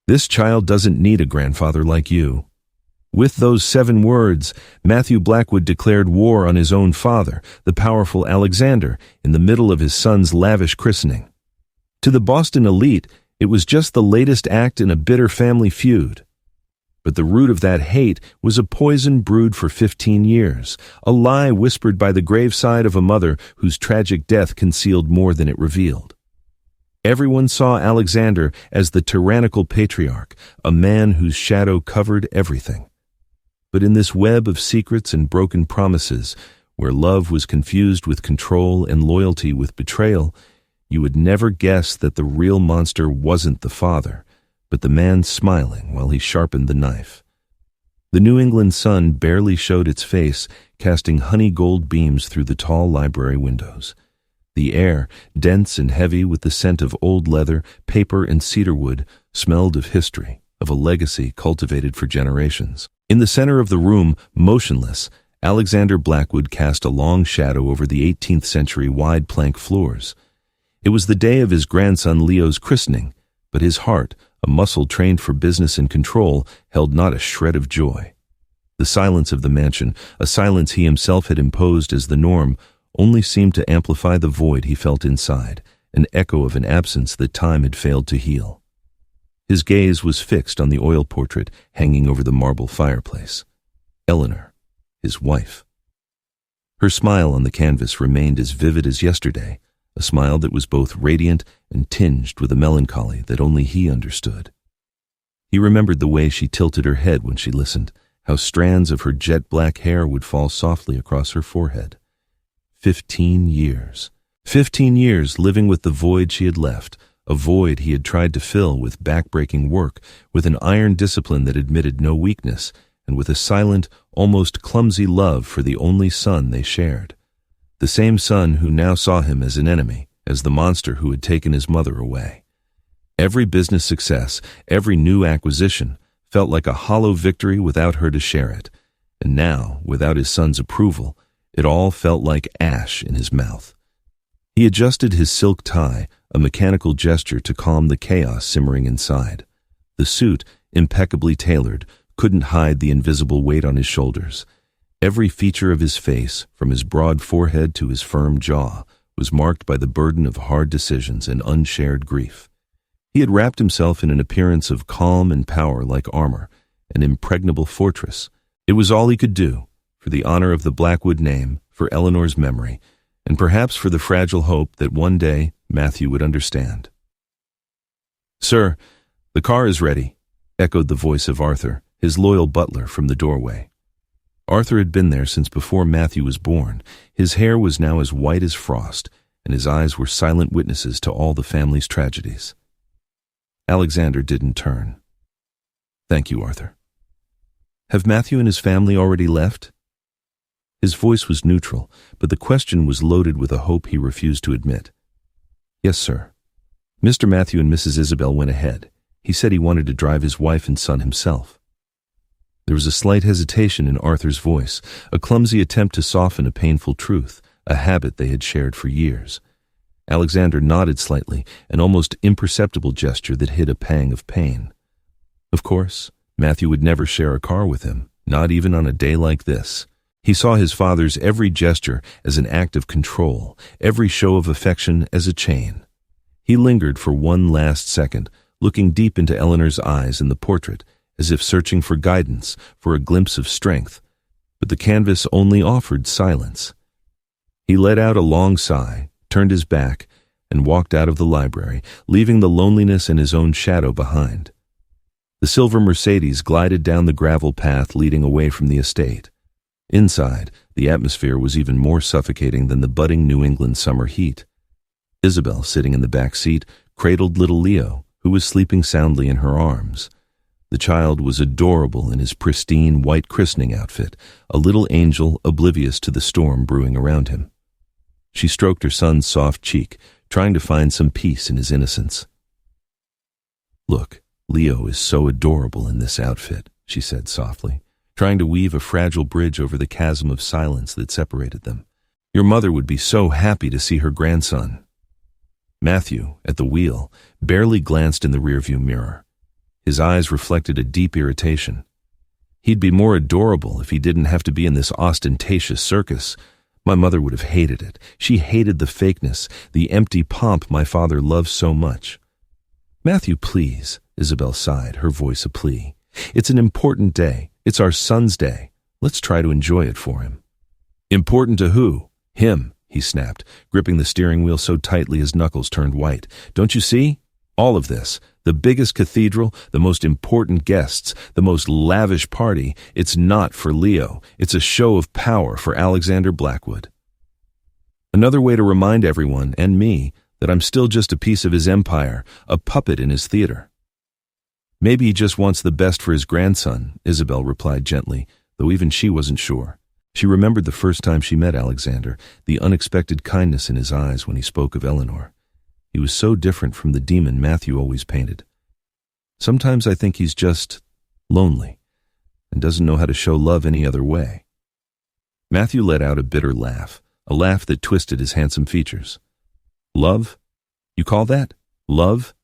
This child doesn't need a grandfather like you." With those 7 words, Matthew Blackwood declared war on his own father, the powerful Alexander, in the middle of his son's lavish christening. To the Boston elite, it was just the latest act in a bitter family feud. But the root of that hate was a poison brewed for 15 years, a lie whispered by the graveside of a mother whose tragic death concealed more than it revealed. Everyone saw Alexander as the tyrannical patriarch, a man whose shadow covered everything. But in this web of secrets and broken promises, where love was confused with control and loyalty with betrayal, you would never guess that the real monster wasn't the father, but the man smiling while he sharpened the knife. The New England sun barely showed its face, casting honey gold beams through the tall library windows. The air, dense and heavy with the scent of old leather, paper, and cedarwood, smelled of history, of a legacy cultivated for generations. In the center of the room, motionless, Alexander Blackwood cast a long shadow over the 18th century wide plank floors. It was the day of his grandson Leo's christening, but his heart, a muscle trained for business and control, held not a shred of joy. The silence of the mansion, a silence he himself had imposed as the norm, only seemed to amplify the void he felt inside, an echo of an absence that time had failed to heal. His gaze was fixed on the oil portrait hanging over the marble fireplace. Eleanor, his wife. Her smile on the canvas remained as vivid as yesterday, a smile that was both radiant and tinged with a melancholy that only he understood. He remembered the way she tilted her head when she listened, how strands of her jet-black hair would fall softly across her forehead. 15 years. 15 years living with the void she had left, a void he had tried to fill with back-breaking work, with an iron discipline that admitted no weakness, and with a silent, almost clumsy love for the only son they shared. The same son who now saw him as an enemy, as the monster who had taken his mother away. Every business success, every new acquisition, felt like a hollow victory without her to share it, and now, without his son's approval, it all felt like ash in his mouth. He adjusted his silk tie, a mechanical gesture to calm the chaos simmering inside. The suit, impeccably tailored, couldn't hide the invisible weight on his shoulders. Every feature of his face, from his broad forehead to his firm jaw, was marked by the burden of hard decisions and unshared grief. He had wrapped himself in an appearance of calm and power like armor, an impregnable fortress. It was all he could do, for the honor of the Blackwood name, for Eleanor's memory, and perhaps for the fragile hope that one day Matthew would understand. "Sir, the car is ready," echoed the voice of Arthur, his loyal butler, from the doorway. Arthur had been there since before Matthew was born. His hair was now as white as frost, and his eyes were silent witnesses to all the family's tragedies. Alexander didn't turn. "Thank you, Arthur." "Have Matthew and his family already left?" His voice was neutral, but the question was loaded with a hope he refused to admit. "Yes, sir. Mr. Matthew and Mrs. Isabel went ahead. He said he wanted to drive his wife and son himself." There was a slight hesitation in Arthur's voice, a clumsy attempt to soften a painful truth, a habit they had shared for years. Alexander nodded slightly, an almost imperceptible gesture that hid a pang of pain. Of course, Matthew would never share a car with him, not even on a day like this. He saw his father's every gesture as an act of control, every show of affection as a chain. He lingered for one last second, looking deep into Eleanor's eyes in the portrait, as if searching for guidance, for a glimpse of strength, but the canvas only offered silence. He let out a long sigh, turned his back, and walked out of the library, leaving the loneliness and his own shadow behind. The silver Mercedes glided down the gravel path leading away from the estate. Inside, the atmosphere was even more suffocating than the budding New England summer heat. Isabel, sitting in the back seat, cradled little Leo, who was sleeping soundly in her arms. The child was adorable in his pristine white christening outfit, a little angel oblivious to the storm brewing around him. She stroked her son's soft cheek, trying to find some peace in his innocence. "Look, Leo is so adorable in this outfit," she said softly, trying to weave a fragile bridge over the chasm of silence that separated them. "Your mother would be so happy to see her grandson." Matthew, at the wheel, barely glanced in the rearview mirror. His eyes reflected a deep irritation. He'd be more adorable if he didn't have to be in this ostentatious circus. My mother would have hated it. She hated the fakeness, the empty pomp my father loved so much. Matthew, please, Isabel sighed, her voice a plea. It's an important day. It's our son's day. Let's try to enjoy it for him. Important to who? Him, he snapped, gripping the steering wheel so tightly his knuckles turned white. Don't you see? All of this, the biggest cathedral, the most important guests, the most lavish party, it's not for Leo. It's a show of power for Alexander Blackwood. Another way to remind everyone, and me, that I'm still just a piece of his empire, a puppet in his theater. Maybe he just wants the best for his grandson, Isabel replied gently, though even she wasn't sure. She remembered the first time she met Alexander, the unexpected kindness in his eyes when he spoke of Eleanor. He was so different from the demon Matthew always painted. Sometimes I think he's just lonely and doesn't know how to show love any other way. Matthew let out a bitter laugh, a laugh that twisted his handsome features. Love? You call that? Love?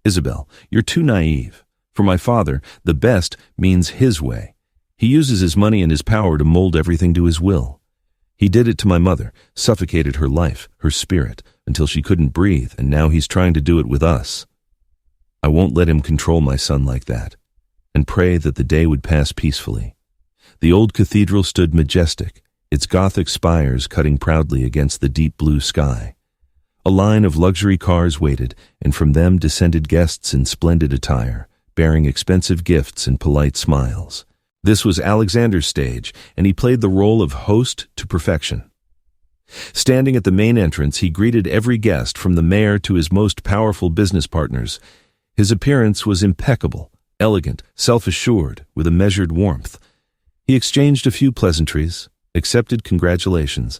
Isabel, you're too naive. For my father, the best means his way. He uses his money and his power to mold everything to his will. He did it to my mother, suffocated her life, her spirit, until she couldn't breathe, and now he's trying to do it with us. I won't let him control my son like that, and pray that the day would pass peacefully. The old cathedral stood majestic, its Gothic spires cutting proudly against the deep blue sky. A line of luxury cars waited, and from them descended guests in splendid attire, bearing expensive gifts and polite smiles. This was Alexander's stage, and he played the role of host to perfection. Standing at the main entrance, he greeted every guest, from the mayor to his most powerful business partners. His appearance was impeccable, elegant, self-assured, with a measured warmth. He exchanged a few pleasantries, accepted congratulations,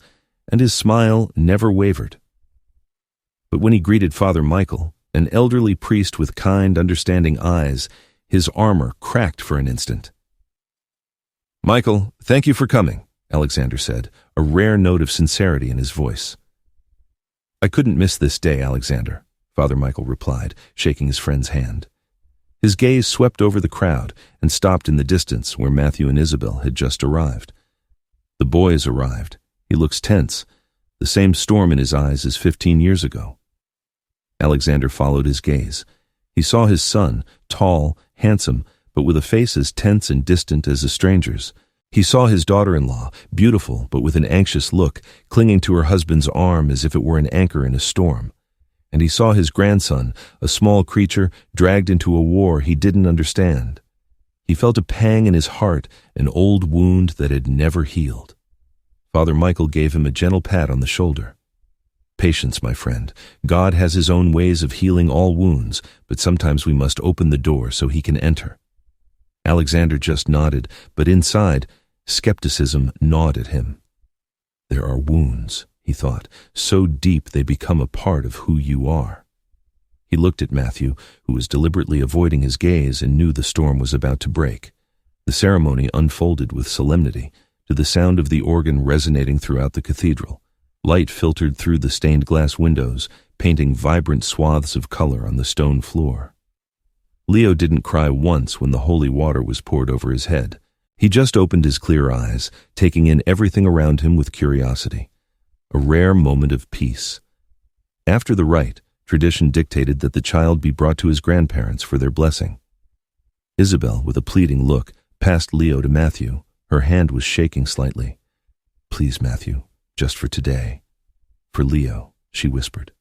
and his smile never wavered. But when he greeted Father Michael, an elderly priest with kind, understanding eyes, his armor cracked for an instant. "Michael, thank you for coming," Alexander said, a rare note of sincerity in his voice. "I couldn't miss this day, Alexander," Father Michael replied, shaking his friend's hand. His gaze swept over the crowd and stopped in the distance where Matthew and Isabel had just arrived. The boys arrived. He looks tense, the same storm in his eyes as 15 years ago. Alexander followed his gaze. He saw his son, tall, handsome, but with a face as tense and distant as a stranger's. He saw his daughter-in-law, beautiful but with an anxious look, clinging to her husband's arm as if it were an anchor in a storm. And he saw his grandson, a small creature dragged into a war he didn't understand. He felt a pang in his heart, an old wound that had never healed. Father Michael gave him a gentle pat on the shoulder. "Patience, my friend. God has his own ways of healing all wounds, but sometimes we must open the door so he can enter." Alexander just nodded, but inside, skepticism gnawed at him. There are wounds, he thought, so deep they become a part of who you are. He looked at Matthew, who was deliberately avoiding his gaze, and knew the storm was about to break. The ceremony unfolded with solemnity, to the sound of the organ resonating throughout the cathedral. Light filtered through the stained glass windows, painting vibrant swaths of color on the stone floor. Leo didn't cry once when the holy water was poured over his head. He just opened his clear eyes, taking in everything around him with curiosity. A rare moment of peace. After the rite, tradition dictated that the child be brought to his grandparents for their blessing. Isabel, with a pleading look, passed Leo to Matthew. Her hand was shaking slightly. "Please, Matthew, just for today. For Leo," she whispered.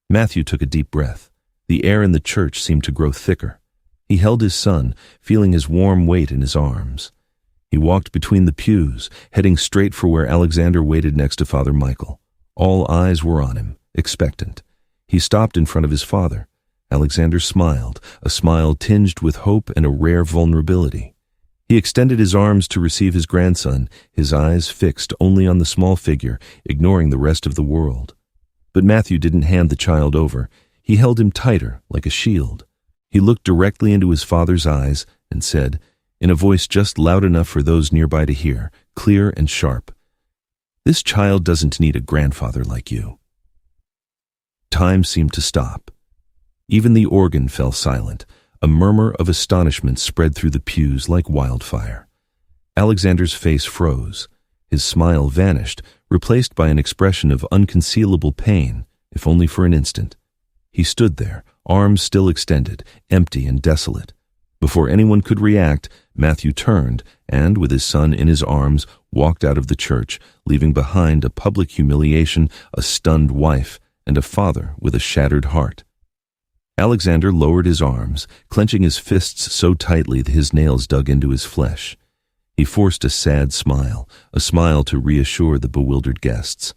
Matthew took a deep breath. The air in the church seemed to grow thicker. He held his son, feeling his warm weight in his arms. He walked between the pews, heading straight for where Alexander waited next to Father Michael. All eyes were on him, expectant. He stopped in front of his father. Alexander smiled, a smile tinged with hope and a rare vulnerability. He extended his arms to receive his grandson, his eyes fixed only on the small figure, ignoring the rest of the world. But Matthew didn't hand the child over. He held him tighter, like a shield. He looked directly into his father's eyes and said, in a voice just loud enough for those nearby to hear, clear and sharp, "This child doesn't need a grandfather like you." Time seemed to stop. Even the organ fell silent, A murmur of astonishment spread through the pews like wildfire. Alexander's face froze. His smile vanished, replaced by an expression of unconcealable pain, if only for an instant. He stood there, arms still extended, empty and desolate. Before anyone could react, Matthew turned and, with his son in his arms, walked out of the church, leaving behind a public humiliation, a stunned wife, and a father with a shattered heart. Alexander lowered his arms, clenching his fists so tightly that his nails dug into his flesh. He forced a sad smile, a smile to reassure the bewildered guests.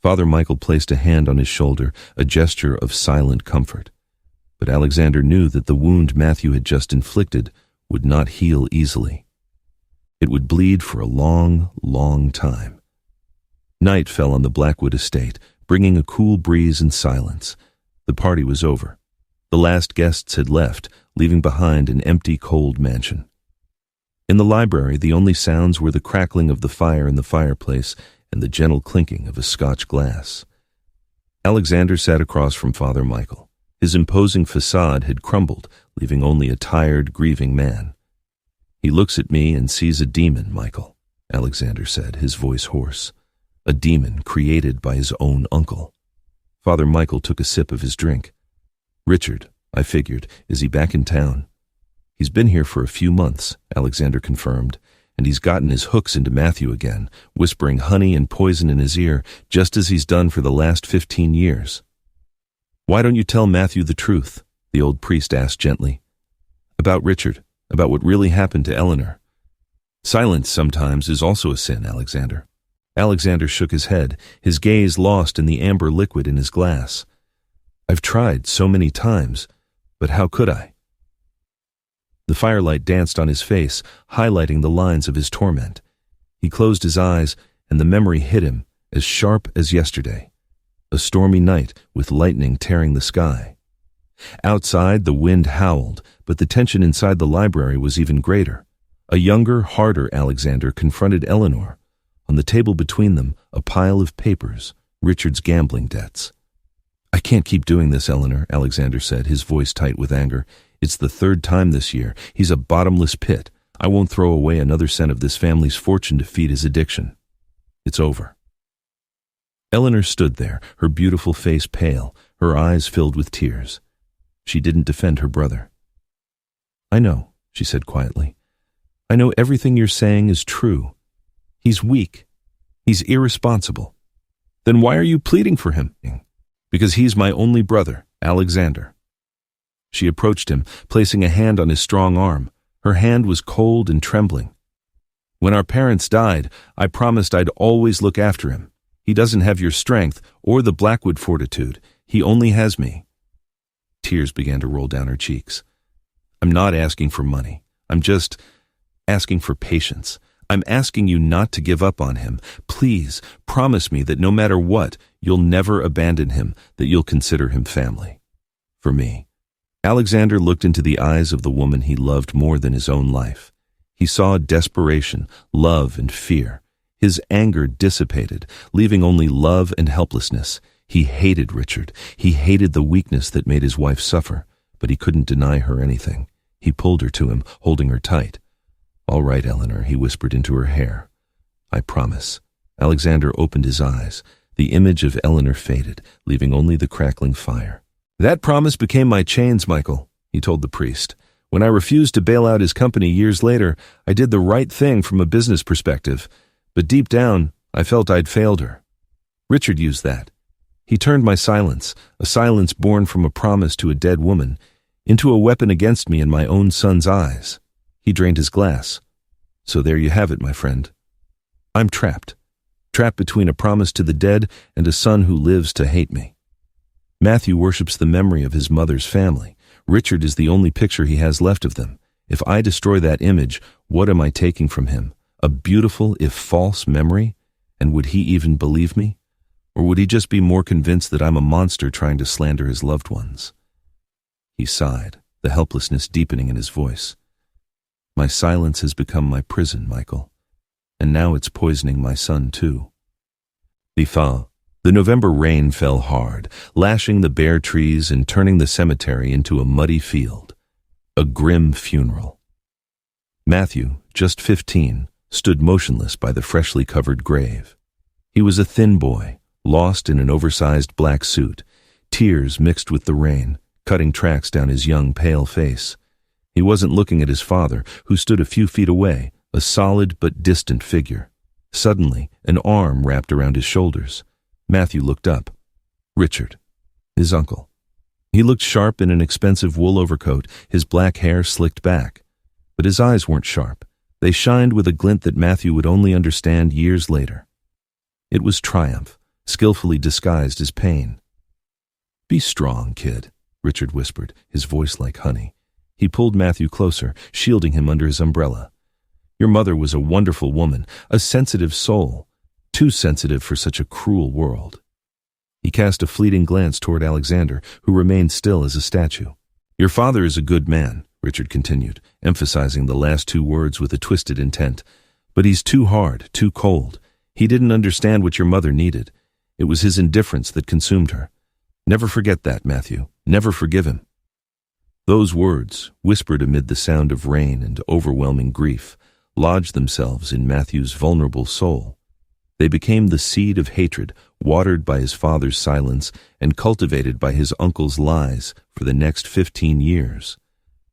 Father Michael placed a hand on his shoulder, a gesture of silent comfort. But Alexander knew that the wound Matthew had just inflicted would not heal easily. It would bleed for a long, long time. Night fell on the Blackwood estate, bringing a cool breeze and silence. The party was over. The last guests had left, leaving behind an empty, cold mansion. In the library, the only sounds were the crackling of the fire in the fireplace and the gentle clinking of a Scotch glass. Alexander sat across from Father Michael. His imposing facade had crumbled, leaving only a tired, grieving man. "He looks at me and sees a demon, Michael," Alexander said, his voice hoarse. "A demon created by his own uncle." Father Michael took a sip of his drink. "Richard," I figured, "is he back in town?" "He's been here for a few months," Alexander confirmed, "and he's gotten his hooks into Matthew again, whispering honey and poison in his ear, just as he's done for the last 15 years. "Why don't you tell Matthew the truth?" the old priest asked gently. "About Richard, about what really happened to Eleanor." "Silence sometimes is also a sin, Alexander." Alexander shook his head, his gaze lost in the amber liquid in his glass. "I've tried so many times, but how could I?" The firelight danced on his face, highlighting the lines of his torment. He closed his eyes, and the memory hit him, as sharp as yesterday. A stormy night with lightning tearing the sky. Outside, the wind howled, but the tension inside the library was even greater. A younger, harder Alexander confronted Eleanor. On the table between them, a pile of papers, Richard's gambling debts. "I can't keep doing this, Eleanor," Alexander said, his voice tight with anger. "It's the third time this year. He's a bottomless pit. I won't throw away another cent of this family's fortune to feed his addiction. It's over." Eleanor stood there, her beautiful face pale, her eyes filled with tears. She didn't defend her brother. "I know," she said quietly. "I know everything you're saying is true. He's weak. He's irresponsible. Then why are you pleading for him?" "Because he's my only brother, Alexander." She approached him, placing a hand on his strong arm. Her hand was cold and trembling. "When our parents died, I promised I'd always look after him. He doesn't have your strength or the Blackwood fortitude. He only has me." Tears began to roll down her cheeks. "I'm not asking for money. I'm just asking for patience. I'm asking you not to give up on him. Please, promise me that no matter what, you'll never abandon him, that you'll consider him family. For me." Alexander looked into the eyes of the woman he loved more than his own life. He saw desperation, love, and fear. His anger dissipated, leaving only love and helplessness. He hated Richard. He hated the weakness that made his wife suffer, but he couldn't deny her anything. He pulled her to him, holding her tight. "All right, Eleanor," he whispered into her hair. "I promise." Alexander opened his eyes. The image of Eleanor faded, leaving only the crackling fire. "That promise became my chains, Michael," he told the priest. "When I refused to bail out his company years later, I did the right thing from a business perspective. But deep down, I felt I'd failed her. Richard used that. He turned my silence, a silence born from a promise to a dead woman, into a weapon against me in my own son's eyes. He drained his glass. So there you have it, my friend. I'm trapped. Trapped between a promise to the dead and a son who lives to hate me. Matthew worships the memory of his mother's family. Richard is the only picture he has left of them. If I destroy that image, what am I taking from him? A beautiful, if false, memory? And would he even believe me? Or would he just be more convinced that I'm a monster trying to slander his loved ones?" He sighed, the helplessness deepening in his voice. "My silence has become my prison, Michael. And now it's poisoning my son, too." The November rain fell hard, lashing the bare trees and turning the cemetery into a muddy field. A grim funeral. Matthew, just 15, stood motionless by the freshly covered grave. He was a thin boy, lost in an oversized black suit, tears mixed with the rain, cutting tracks down his young, pale face. He wasn't looking at his father, who stood a few feet away, a solid but distant figure. Suddenly, an arm wrapped around his shoulders. Matthew looked up. Richard, his uncle. He looked sharp in an expensive wool overcoat, his black hair slicked back. But his eyes weren't sharp. They shined with a glint that Matthew would only understand years later. It was triumph, skillfully disguised as pain. "Be strong, kid," Richard whispered, his voice like honey. He pulled Matthew closer, shielding him under his umbrella. "Your mother was a wonderful woman, a sensitive soul, too sensitive for such a cruel world." He cast a fleeting glance toward Alexander, who remained still as a statue. "Your father is a good man," Richard continued, emphasizing the last two words with a twisted intent. "But he's too hard, too cold. He didn't understand what your mother needed. It was his indifference that consumed her. Never forget that, Matthew. Never forgive him." Those words, whispered amid the sound of rain and overwhelming grief, lodged themselves in Matthew's vulnerable soul. They became the seed of hatred, watered by his father's silence and cultivated by his uncle's lies for the next 15 years.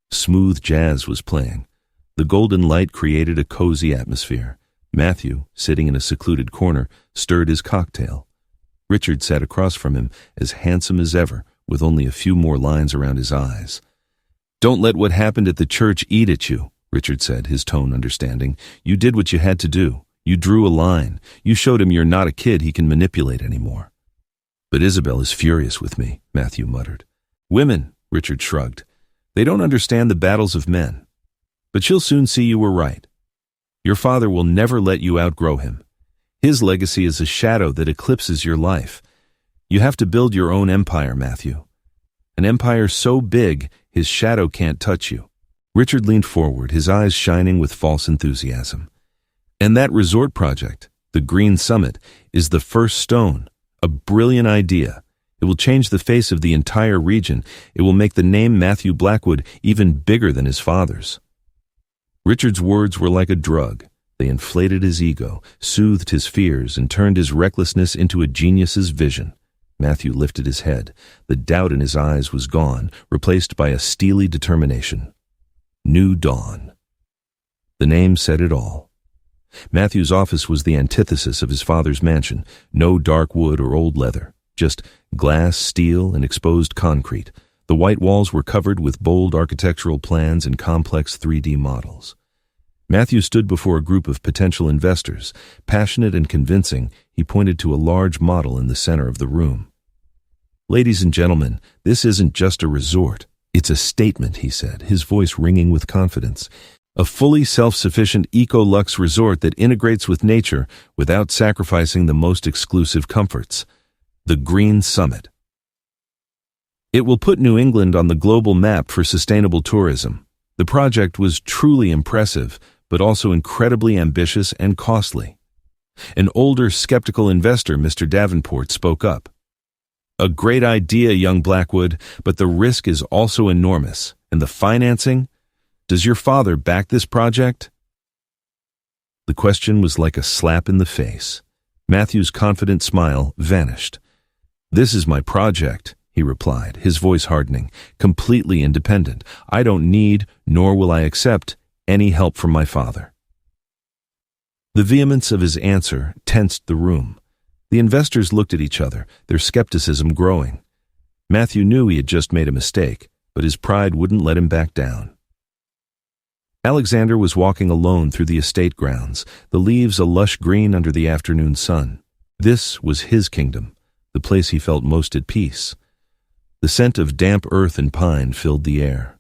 Smooth jazz was playing. The golden light created a cozy atmosphere. Matthew, sitting in a secluded corner, stirred his cocktail. Richard sat across from him, as handsome as ever, with only a few more lines around his eyes. "Don't let what happened at the church eat at you," Richard said, his tone understanding. "You did what you had to do. You drew a line. You showed him you're not a kid he can manipulate anymore." "But Isabel is furious with me," Matthew muttered. "Women," Richard shrugged. "They don't understand the battles of men. But she'll soon see you were right. Your father will never let you outgrow him. His legacy is a shadow that eclipses your life. You have to build your own empire, Matthew. An empire so big, his shadow can't touch you." Richard leaned forward, his eyes shining with false enthusiasm. "And that resort project, the Green Summit, is the first stone, a brilliant idea. It will change the face of the entire region. It will make the name Matthew Blackwood even bigger than his father's." Richard's words were like a drug. They inflated his ego, soothed his fears, and turned his recklessness into a genius's vision. Matthew lifted his head. The doubt in his eyes was gone, replaced by a steely determination. New Dawn. The name said it all. Matthew's office was the antithesis of his father's mansion. No dark wood or old leather, just glass, steel, and exposed concrete. The white walls were covered with bold architectural plans and complex 3D models. Matthew stood before a group of potential investors. Passionate and convincing, he pointed to a large model in the center of the room. "Ladies and gentlemen, this isn't just a resort. It's a statement," he said, his voice ringing with confidence. "A fully self-sufficient eco-luxe resort that integrates with nature without sacrificing the most exclusive comforts. The Green Summit. It will put New England on the global map for sustainable tourism." The project was truly impressive, but also incredibly ambitious and costly. An older, skeptical investor, Mr. Davenport, spoke up. "A great idea, young Blackwood, but the risk is also enormous. And the financing? Does your father back this project?" The question was like a slap in the face. Matthew's confident smile vanished. "This is my project," he replied, his voice hardening, "completely independent. I don't need, nor will I accept, any help from my father." The vehemence of his answer tensed the room. The investors looked at each other, their skepticism growing. Matthew knew he had just made a mistake, but his pride wouldn't let him back down. Alexander was walking alone through the estate grounds, the leaves a lush green under the afternoon sun. This was his kingdom, the place he felt most at peace. The scent of damp earth and pine filled the air.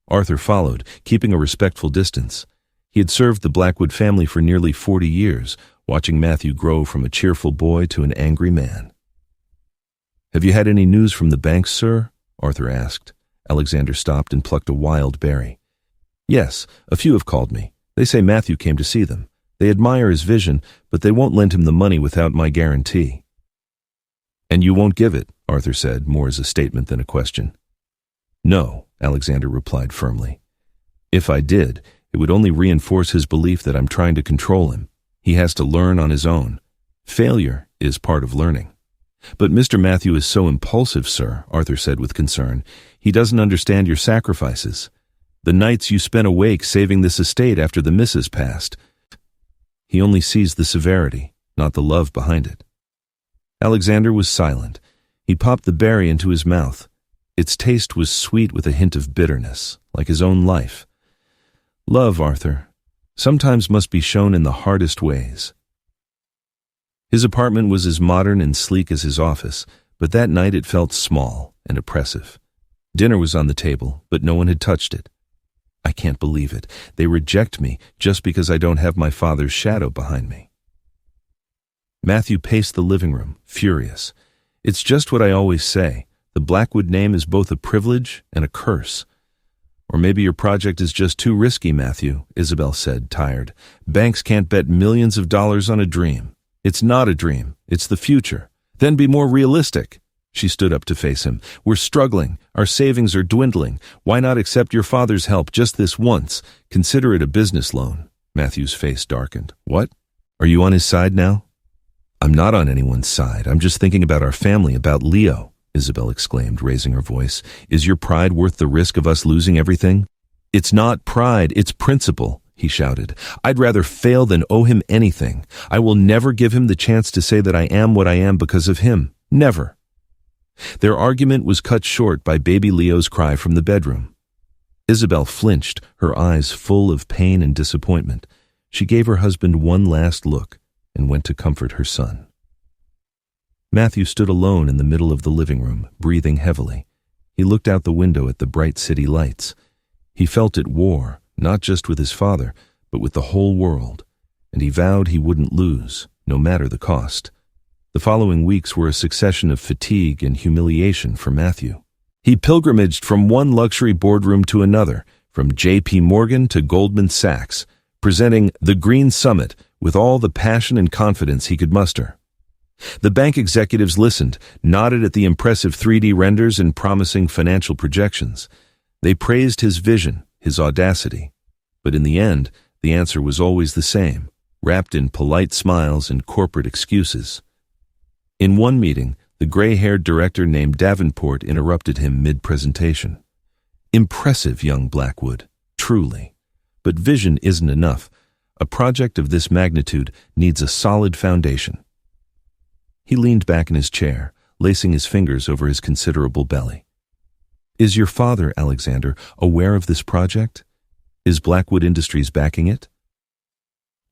Arthur followed, keeping a respectful distance. He had served the Blackwood family for nearly 40 years, watching Matthew grow from a cheerful boy to an angry man. "Have you had any news from the banks, sir?" Arthur asked. Alexander stopped and plucked a wild berry. "Yes, a few have called me. They say Matthew came to see them. They admire his vision, but they won't lend him the money without my guarantee." "And you won't give it," Arthur said, more as a statement than a question. "No," Alexander replied firmly. If I did, it would only reinforce his belief that I'm trying to control him. He has to learn on his own. Failure is part of learning. But Mr. Matthew is so impulsive, sir, Arthur said with concern. He doesn't understand your sacrifices. The nights you spent awake saving this estate after the missus passed. He only sees the severity, not the love behind it. Alexander was silent. He popped the berry into his mouth. Its taste was sweet with a hint of bitterness, like his own life. Love, Arthur, sometimes must be shown in the hardest ways. His apartment was as modern and sleek as his office, but that night it felt small and oppressive. Dinner was on the table, but no one had touched it. I can't believe it. They reject me just because I don't have my father's shadow behind me. Matthew paced the living room, furious. It's just what I always say. The Blackwood name is both a privilege and a curse. Or maybe your project is just too risky, Matthew, Isabel said, tired. Banks can't bet millions of dollars on a dream. It's not a dream. It's the future. Then be more realistic. She stood up to face him. We're struggling. Our savings are dwindling. Why not accept your father's help just this once? Consider it a business loan. Matthew's face darkened. What? Are you on his side now? I'm not on anyone's side. I'm just thinking about our family, about Leo, Isabel exclaimed, raising her voice. Is your pride worth the risk of us losing everything? It's not pride, it's principle, he shouted. I'd rather fail than owe him anything. I will never give him the chance to say that I am what I am because of him. Never. Their argument was cut short by baby Leo's cry from the bedroom. Isabel flinched, her eyes full of pain and disappointment. She gave her husband one last look and went to comfort her son. Matthew stood alone in the middle of the living room, breathing heavily. He looked out the window at the bright city lights. He felt at war, not just with his father, but with the whole world, and he vowed he wouldn't lose, no matter the cost. The following weeks were a succession of fatigue and humiliation for Matthew. He pilgrimaged from one luxury boardroom to another, from J.P. Morgan to Goldman Sachs, presenting the Green Summit with all the passion and confidence he could muster. The bank executives listened, nodded at the impressive 3D renders and promising financial projections. They praised his vision, his audacity. But in the end, the answer was always the same, wrapped in polite smiles and corporate excuses. In one meeting, the gray-haired director named Davenport interrupted him mid-presentation. Impressive, young Blackwood, truly. But vision isn't enough. A project of this magnitude needs a solid foundation. He leaned back in his chair, lacing his fingers over his considerable belly. Is your father, Alexander, aware of this project? Is Blackwood Industries backing it?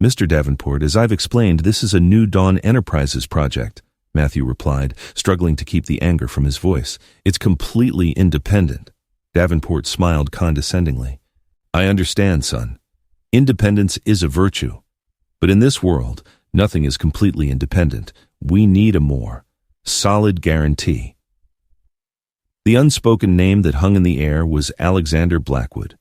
Mr. Davenport, as I've explained, this is a New Dawn Enterprises project, Matthew replied, struggling to keep the anger from his voice. It's completely independent. Davenport smiled condescendingly. I understand, son. Independence is a virtue. But in this world, nothing is completely independent. We need a more solid guarantee. The unspoken name that hung in the air was Alexander Blackwood.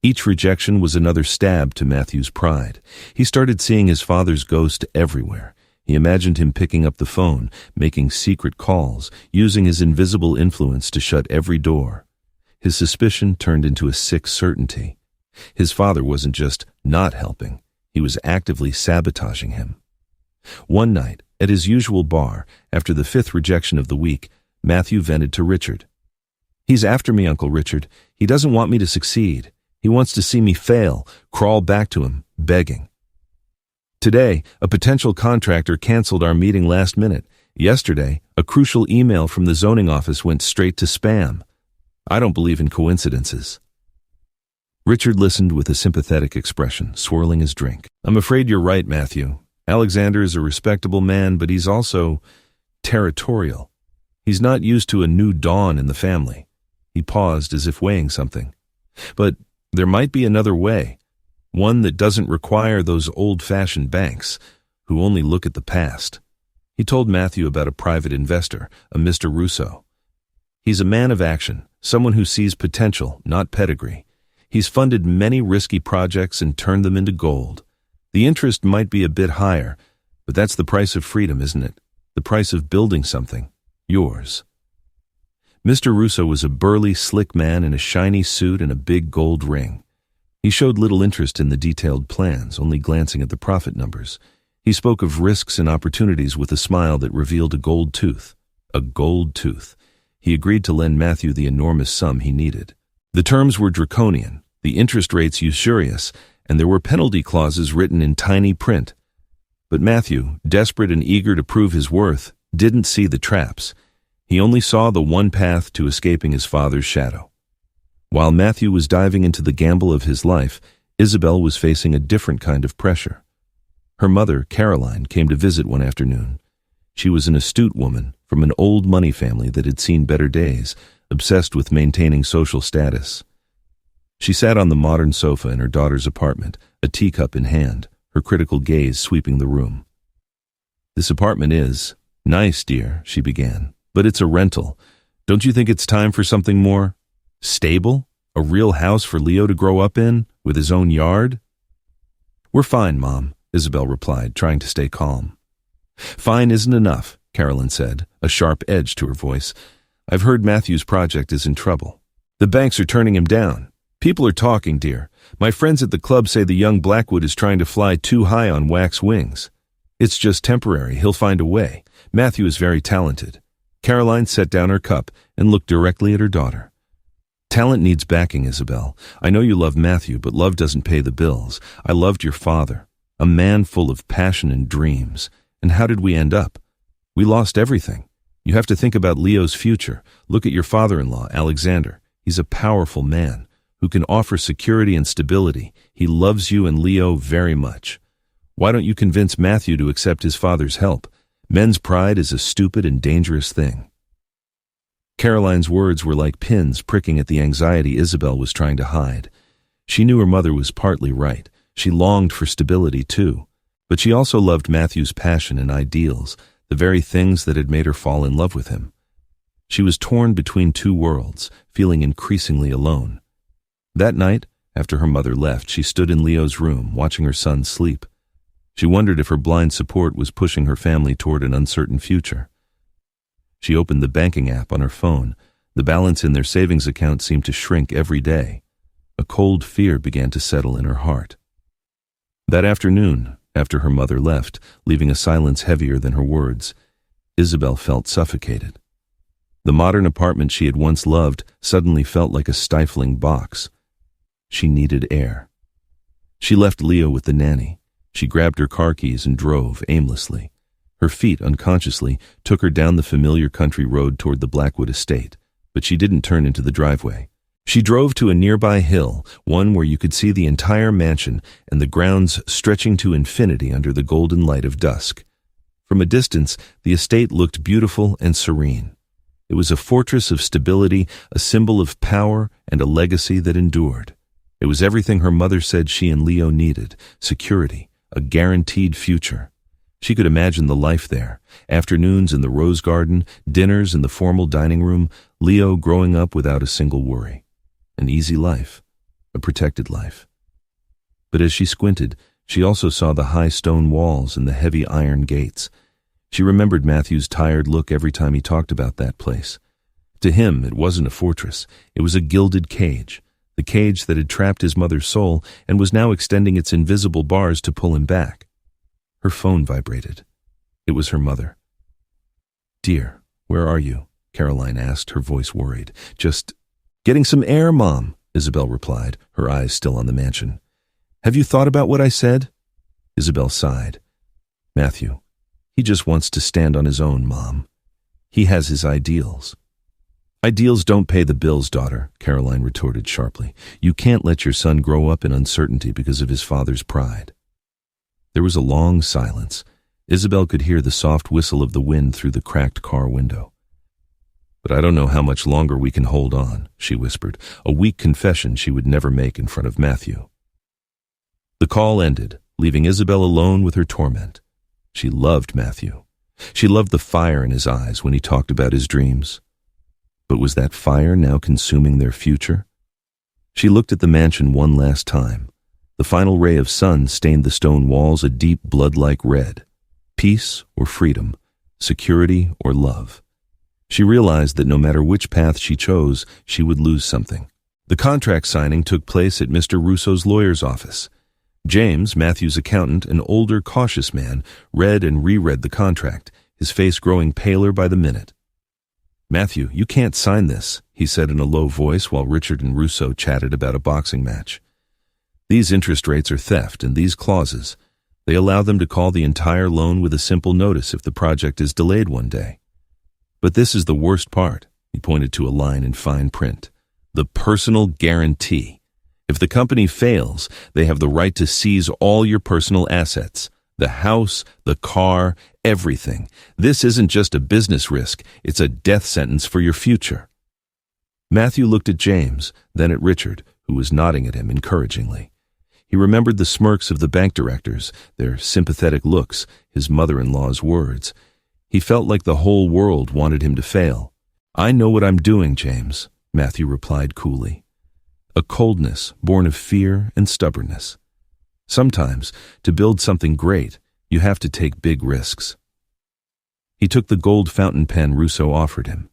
Each rejection was another stab to Matthew's pride. He started seeing his father's ghost everywhere. He imagined him picking up the phone, making secret calls, using his invisible influence to shut every door. His suspicion turned into a sick certainty. His father wasn't just not helping, he was actively sabotaging him. One night, at his usual bar, after the 5th rejection of the week, Matthew vented to Richard. He's after me, Uncle Richard. He doesn't want me to succeed. He wants to see me fail, crawl back to him, begging. Today, a potential contractor canceled our meeting last minute. Yesterday, a crucial email from the zoning office went straight to spam. I don't believe in coincidences. Richard listened with a sympathetic expression, swirling his drink. I'm afraid you're right, Matthew. Alexander is a respectable man, but he's also territorial. He's not used to a new dawn in the family. He paused as if weighing something. But there might be another way, one that doesn't require those old-fashioned banks who only look at the past. He told Matthew about a private investor, a Mr. Russo. He's a man of action, someone who sees potential, not pedigree. He's funded many risky projects and turned them into gold. The interest might be a bit higher, but that's the price of freedom, isn't it? The price of building something. Yours. Mr. Russo was a burly, slick man in a shiny suit and a big gold ring. He showed little interest in the detailed plans, only glancing at the profit numbers. He spoke of risks and opportunities with a smile that revealed a gold tooth. A gold tooth. He agreed to lend Matthew the enormous sum he needed. The terms were draconian, the interest rates usurious, and there were penalty clauses written in tiny print. But Matthew, desperate and eager to prove his worth, didn't see the traps. He only saw the one path to escaping his father's shadow. While Matthew was diving into the gamble of his life, Isabel was facing a different kind of pressure. Her mother, Caroline, came to visit one afternoon. She was an astute woman from an old money family that had seen better days, obsessed with maintaining social status. She sat on the modern sofa in her daughter's apartment, a teacup in hand, her critical gaze sweeping the room. "This apartment is nice, dear," she began, "but it's a rental. Don't you think it's time for something more stable? A real house for Leo to grow up in, with his own yard?" "We're fine, Mom," Isabel replied, trying to stay calm. "Fine isn't enough," Caroline said, a sharp edge to her voice. "I've heard Matthew's project is in trouble. The banks are turning him down. People are talking, dear. My friends at the club say the young Blackwood is trying to fly too high on wax wings. It's just temporary. He'll find a way. Matthew is very talented." Caroline set down her cup and looked directly at her daughter. "Talent needs backing, Isabel. I know you love Matthew, but love doesn't pay the bills. I loved your father, a man full of passion and dreams. And how did we end up? We lost everything. You have to think about Leo's future. Look at your father-in-law, Alexander. He's a powerful man who can offer security and stability. He loves you and Leo very much. Why don't you convince Matthew to accept his father's help? Men's pride is a stupid and dangerous thing." Caroline's words were like pins pricking at the anxiety Isabel was trying to hide. She knew her mother was partly right. She longed for stability too. But she also loved Matthew's passion and ideals, the very things that had made her fall in love with him. She was torn between two worlds, feeling increasingly alone. That night, after her mother left, she stood in Leo's room, watching her son sleep. She wondered if her blind support was pushing her family toward an uncertain future. She opened the banking app on her phone. The balance in their savings account seemed to shrink every day. A cold fear began to settle in her heart. That afternoon, after her mother left, leaving a silence heavier than her words, Isabel felt suffocated. The modern apartment she had once loved suddenly felt like a stifling box. She needed air. She left Leo with the nanny. She grabbed her car keys and drove aimlessly. Her feet, unconsciously, took her down the familiar country road toward the Blackwood estate, but she didn't turn into the driveway. She drove to a nearby hill, one where you could see the entire mansion and the grounds stretching to infinity under the golden light of dusk. From a distance, the estate looked beautiful and serene. It was a fortress of stability, a symbol of power, and a legacy that endured. It was everything her mother said she and Leo needed: security, a guaranteed future. She could imagine the life there, afternoons in the rose garden, dinners in the formal dining room, Leo growing up without a single worry. An easy life, a protected life. But as she squinted, she also saw the high stone walls and the heavy iron gates. She remembered Matthew's tired look every time he talked about that place. To him, it wasn't a fortress. It was a gilded cage, the cage that had trapped his mother's soul and was now extending its invisible bars to pull him back. Her phone vibrated. It was her mother. "Dear, where are you?" Caroline asked, her voice worried. "Just getting some air, Mom," Isabel replied, her eyes still on the mansion. "Have you thought about what I said?" Isabel sighed. "Matthew, he just wants to stand on his own, Mom. He has his ideals." "Ideals don't pay the bills, daughter," Caroline retorted sharply. "You can't let your son grow up in uncertainty because of his father's pride." There was a long silence. Isabel could hear the soft whistle of the wind through the cracked car window. "But I don't know how much longer we can hold on," she whispered, a weak confession she would never make in front of Matthew. The call ended, leaving Isabel alone with her torment. She loved Matthew. She loved the fire in his eyes when he talked about his dreams. But was that fire now consuming their future? She looked at the mansion one last time. The final ray of sun stained the stone walls a deep blood-like red. Peace or freedom, security or love. She realized that no matter which path she chose, she would lose something. The contract signing took place at Mr. Russo's lawyer's office. James, Matthew's accountant, an older, cautious man, read and reread the contract, his face growing paler by the minute. "Matthew, you can't sign this," he said in a low voice while Richard and Russo chatted about a boxing match. "These interest rates are theft, and these clauses, they allow them to call the entire loan with a simple notice if the project is delayed one day. But this is the worst part," he pointed to a line in fine print, "the personal guarantee. If the company fails, they have the right to seize all your personal assets, the house, the car, everything. This isn't just a business risk, it's a death sentence for your future." Matthew looked at James, then at Richard, who was nodding at him encouragingly. He remembered the smirks of the bank directors, their sympathetic looks, his mother-in-law's words. He felt like the whole world wanted him to fail. "I know what I'm doing, James," Matthew replied coolly. A coldness born of fear and stubbornness. Sometimes, to build something great, you have to take big risks. He took the gold fountain pen Russo offered him.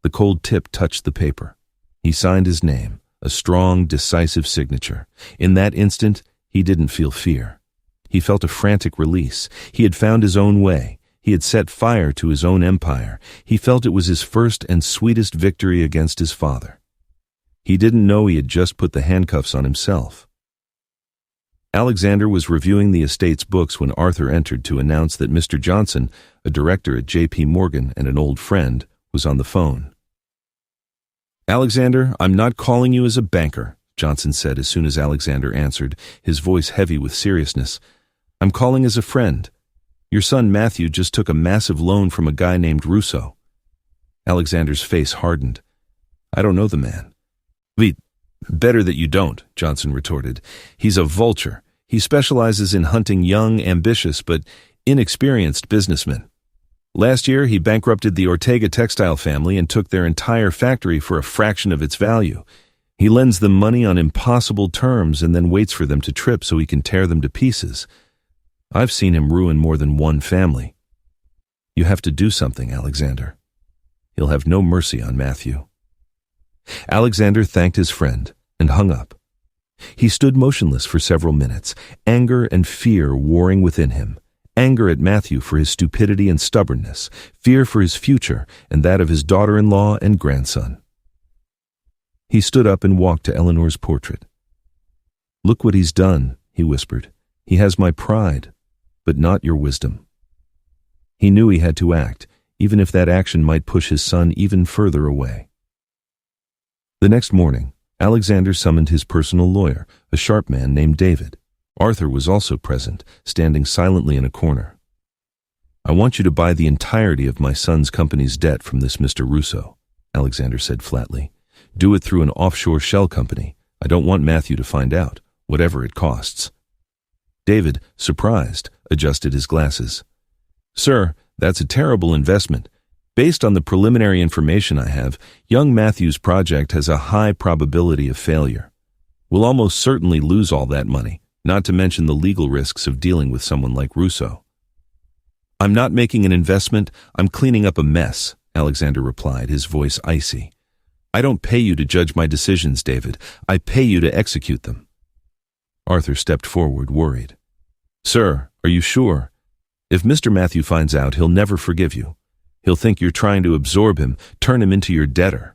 The cold tip touched the paper. He signed his name, a strong, decisive signature. In that instant, he didn't feel fear. He felt a frantic release. He had found his own way. He had set fire to his own empire. He felt it was his first and sweetest victory against his father. He didn't know he had just put the handcuffs on himself. Alexander was reviewing the estate's books when Arthur entered to announce that Mr. Johnson, a director at J.P. Morgan and an old friend, was on the phone. "Alexander, I'm not calling you as a banker," Johnson said as soon as Alexander answered, his voice heavy with seriousness. "I'm calling as a friend. Your son Matthew just took a massive loan from a guy named Russo." Alexander's face hardened. "I don't know the man." "Better that you don't," Johnson retorted. "He's a vulture. He specializes in hunting young, ambitious, but inexperienced businessmen. Last year, he bankrupted the Ortega textile family and took their entire factory for a fraction of its value. He lends them money on impossible terms and then waits for them to trip so he can tear them to pieces. I've seen him ruin more than one family. You have to do something, Alexander. He'll have no mercy on Matthew." Alexander thanked his friend and hung up. He stood motionless for several minutes, anger and fear warring within him. Anger at Matthew for his stupidity and stubbornness, fear for his future and that of his daughter-in-law and grandson. He stood up and walked to Eleanor's portrait. "Look what he's done," he whispered. "He has my pride, but not your wisdom." He knew he had to act, even if that action might push his son even further away. The next morning, Alexander summoned his personal lawyer, a sharp man named David. Arthur was also present, standing silently in a corner. "I want you to buy the entirety of my son's company's debt from this Mr. Russo," Alexander said flatly. "Do it through an offshore shell company. I don't want Matthew to find out, whatever it costs." David, surprised, adjusted his glasses. "Sir, that's a terrible investment. Based on the preliminary information I have, young Matthew's project has a high probability of failure. We'll almost certainly lose all that money, not to mention the legal risks of dealing with someone like Russo." "I'm not making an investment, I'm cleaning up a mess," Alexander replied, his voice icy. "I don't pay you to judge my decisions, David. I pay you to execute them." Arthur stepped forward, worried. "Sir, are you sure? If Mr. Matthew finds out, he'll never forgive you. He'll think you're trying to absorb him, turn him into your debtor."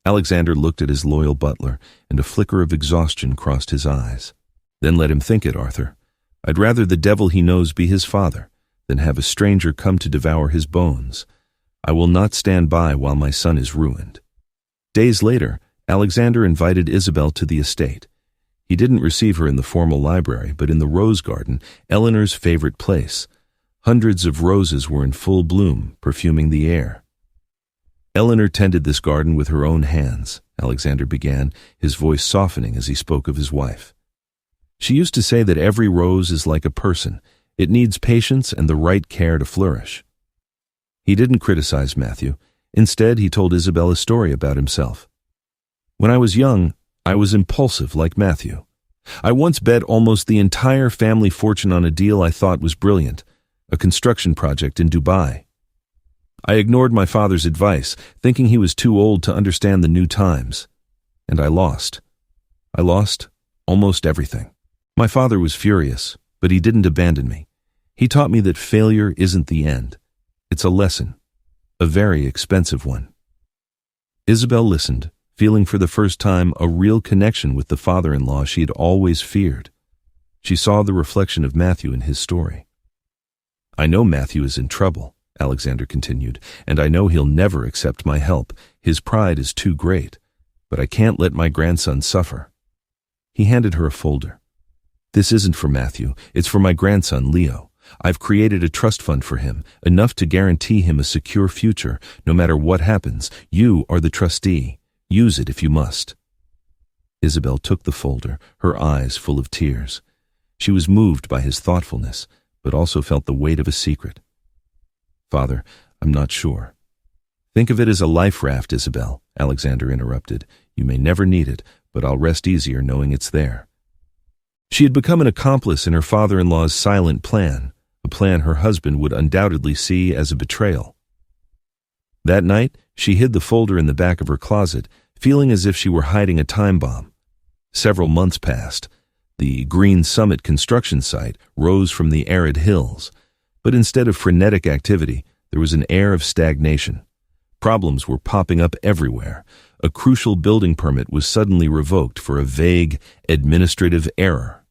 Alexander looked at his loyal butler, and a flicker of exhaustion crossed his eyes. "Then let him think it, Arthur. I'd rather the devil he knows be his father than have a stranger come to devour his bones. I will not stand by while my son is ruined." Days later, Alexander invited Isabel to the estate. He didn't receive her in the formal library, but in the rose garden, Eleanor's favorite place. Hundreds of roses were in full bloom, perfuming the air. "Eleanor tended this garden with her own hands," Alexander began, his voice softening as he spoke of his wife. "She used to say that every rose is like a person. It needs patience and the right care to flourish." He didn't criticize Matthew. Instead, he told Isabel a story about himself. "When I was young, I was impulsive like Matthew. I once bet almost the entire family fortune on a deal I thought was brilliant, a construction project in Dubai. I ignored my father's advice, thinking he was too old to understand the new times. And I lost. I lost almost everything. My father was furious, but he didn't abandon me. He taught me that failure isn't the end. It's a lesson, a very expensive one. Isabel listened, feeling for the first time a real connection with the father-in-law she had always feared. She saw the reflection of Matthew in his story. I know Matthew is in trouble, Alexander continued, and I know he'll never accept my help. His pride is too great, but I can't let my grandson suffer. He handed her a folder. This isn't for Matthew, it's for my grandson, Leo. I've created a trust fund for him, enough to guarantee him a secure future, no matter what happens. You are the trustee. Use it if you must. Isabel took the folder, her eyes full of tears. She was moved by his thoughtfulness, but also felt the weight of a secret. Father, I'm not sure. Think of it as a life raft, Isabel, Alexander interrupted. You may never need it, but I'll rest easier knowing it's there. She had become an accomplice in her father-in-law's silent plan, a plan her husband would undoubtedly see as a betrayal. That night, she hid the folder in the back of her closet, feeling as if she were hiding a time bomb. Several months passed. The Green Summit construction site rose from the arid hills, but instead of frenetic activity, there was an air of stagnation. Problems were popping up everywhere. A crucial building permit was suddenly revoked for a vague administrative error.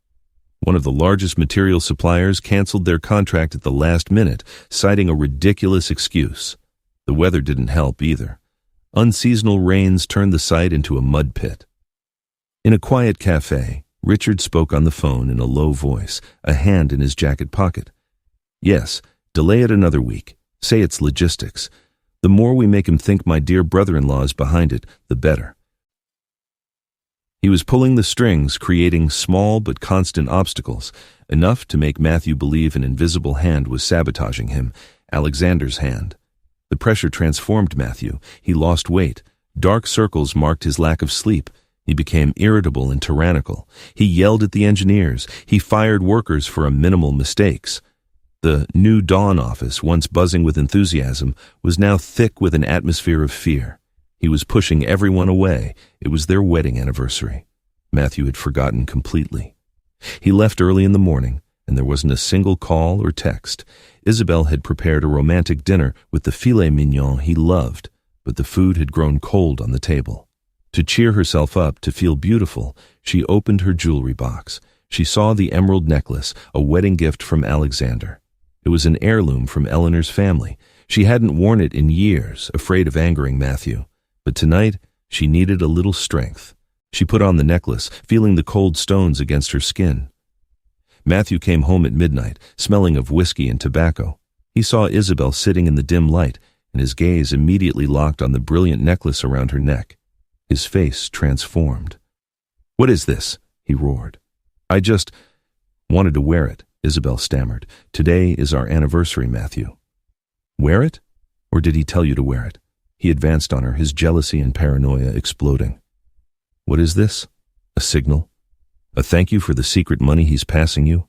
One of the largest material suppliers canceled their contract at the last minute, citing a ridiculous excuse. The weather didn't help either. Unseasonal rains turned the site into a mud pit. In a quiet cafe, Richard spoke on the phone in a low voice, a hand in his jacket pocket. Yes, delay it another week. Say it's logistics. The more we make him think my dear brother-in-law is behind it, the better. He was pulling the strings, creating small but constant obstacles, enough to make Matthew believe an invisible hand was sabotaging him, Alexander's hand. The pressure transformed Matthew. He lost weight. Dark circles marked his lack of sleep. He became irritable and tyrannical. He yelled at the engineers. He fired workers for a minimal mistakes. The New Dawn office, once buzzing with enthusiasm, was now thick with an atmosphere of fear. He was pushing everyone away. It was their wedding anniversary. Matthew had forgotten completely. He left early in the morning, and there wasn't a single call or text. Isabel had prepared a romantic dinner with the filet mignon he loved, but the food had grown cold on the table. To cheer herself up, to feel beautiful, she opened her jewelry box. She saw the emerald necklace, a wedding gift from Alexander. It was an heirloom from Eleanor's family. She hadn't worn it in years, afraid of angering Matthew. But tonight, she needed a little strength. She put on the necklace, feeling the cold stones against her skin. Matthew came home at midnight, smelling of whiskey and tobacco. He saw Isabel sitting in the dim light, and his gaze immediately locked on the brilliant necklace around her neck. His face transformed. "What is this?" he roared. "I just wanted to wear it," Isabel stammered. "Today is our anniversary, Matthew." "Wear it? Or did he tell you to wear it?" He advanced on her, his jealousy and paranoia exploding. "What is this? A signal? A thank you for the secret money he's passing you?"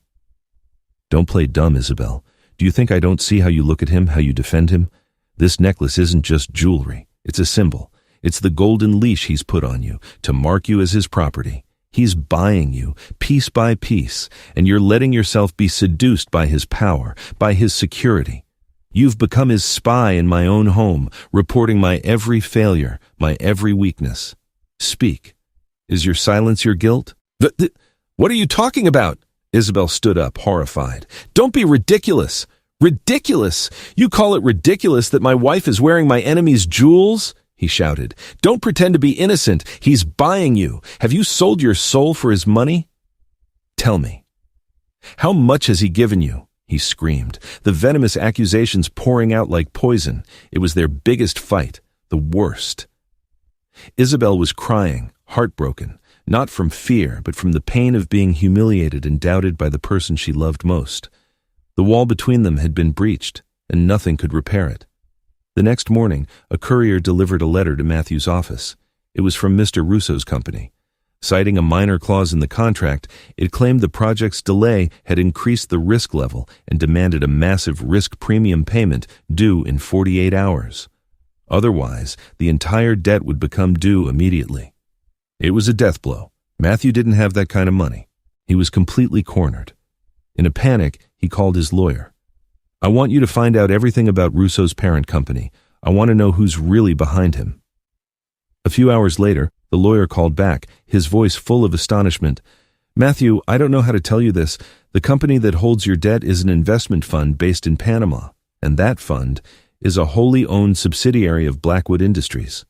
"Don't play dumb, Isabel. Do you think I don't see how you look at him, how you defend him? This necklace isn't just jewelry. It's a symbol. It's the golden leash he's put on you, to mark you as his property. He's buying you, piece by piece, and you're letting yourself be seduced by his power, by his security. You've become his spy in my own home, reporting my every failure, my every weakness. Speak. Is your silence your guilt?" What are you talking about?" Isabel stood up, horrified. "Don't be ridiculous. Ridiculous! You call it ridiculous that my wife is wearing my enemy's jewels?" he shouted. "Don't pretend to be innocent. He's buying you. Have you sold your soul for his money? Tell me. How much has he given you?" he screamed, the venomous accusations pouring out like poison. It was their biggest fight, the worst. Isabel was crying, heartbroken, not from fear, but from the pain of being humiliated and doubted by the person she loved most. The wall between them had been breached, and nothing could repair it. The next morning, a courier delivered a letter to Matthew's office. It was from Mr. Russo's company. Citing a minor clause in the contract, it claimed the project's delay had increased the risk level and demanded a massive risk premium payment due in 48 hours. Otherwise, the entire debt would become due immediately. It was a death blow. Matthew didn't have that kind of money. He was completely cornered. In a panic, he called his lawyer. "I want you to find out everything about Russo's parent company. I want to know who's really behind him." A few hours later, the lawyer called back, his voice full of astonishment. "Matthew, I don't know how to tell you this. The company that holds your debt is an investment fund based in Panama, and that fund is a wholly owned subsidiary of Blackwood Industries."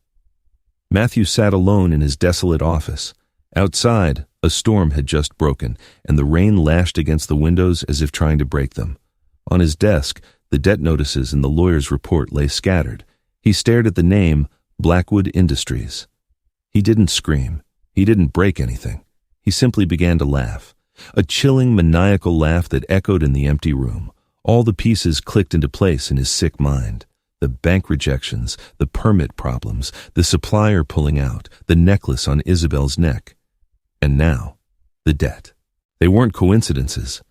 Matthew sat alone in his desolate office. Outside, a storm had just broken, and the rain lashed against the windows as if trying to break them. On his desk, the debt notices and the lawyer's report lay scattered. He stared at the name, Blackwood Industries. He didn't scream. He didn't break anything. He simply began to laugh. A chilling, maniacal laugh that echoed in the empty room. All the pieces clicked into place in his sick mind. The bank rejections, the permit problems, the supplier pulling out, the necklace on Isabel's neck. And now, the debt. They weren't coincidences.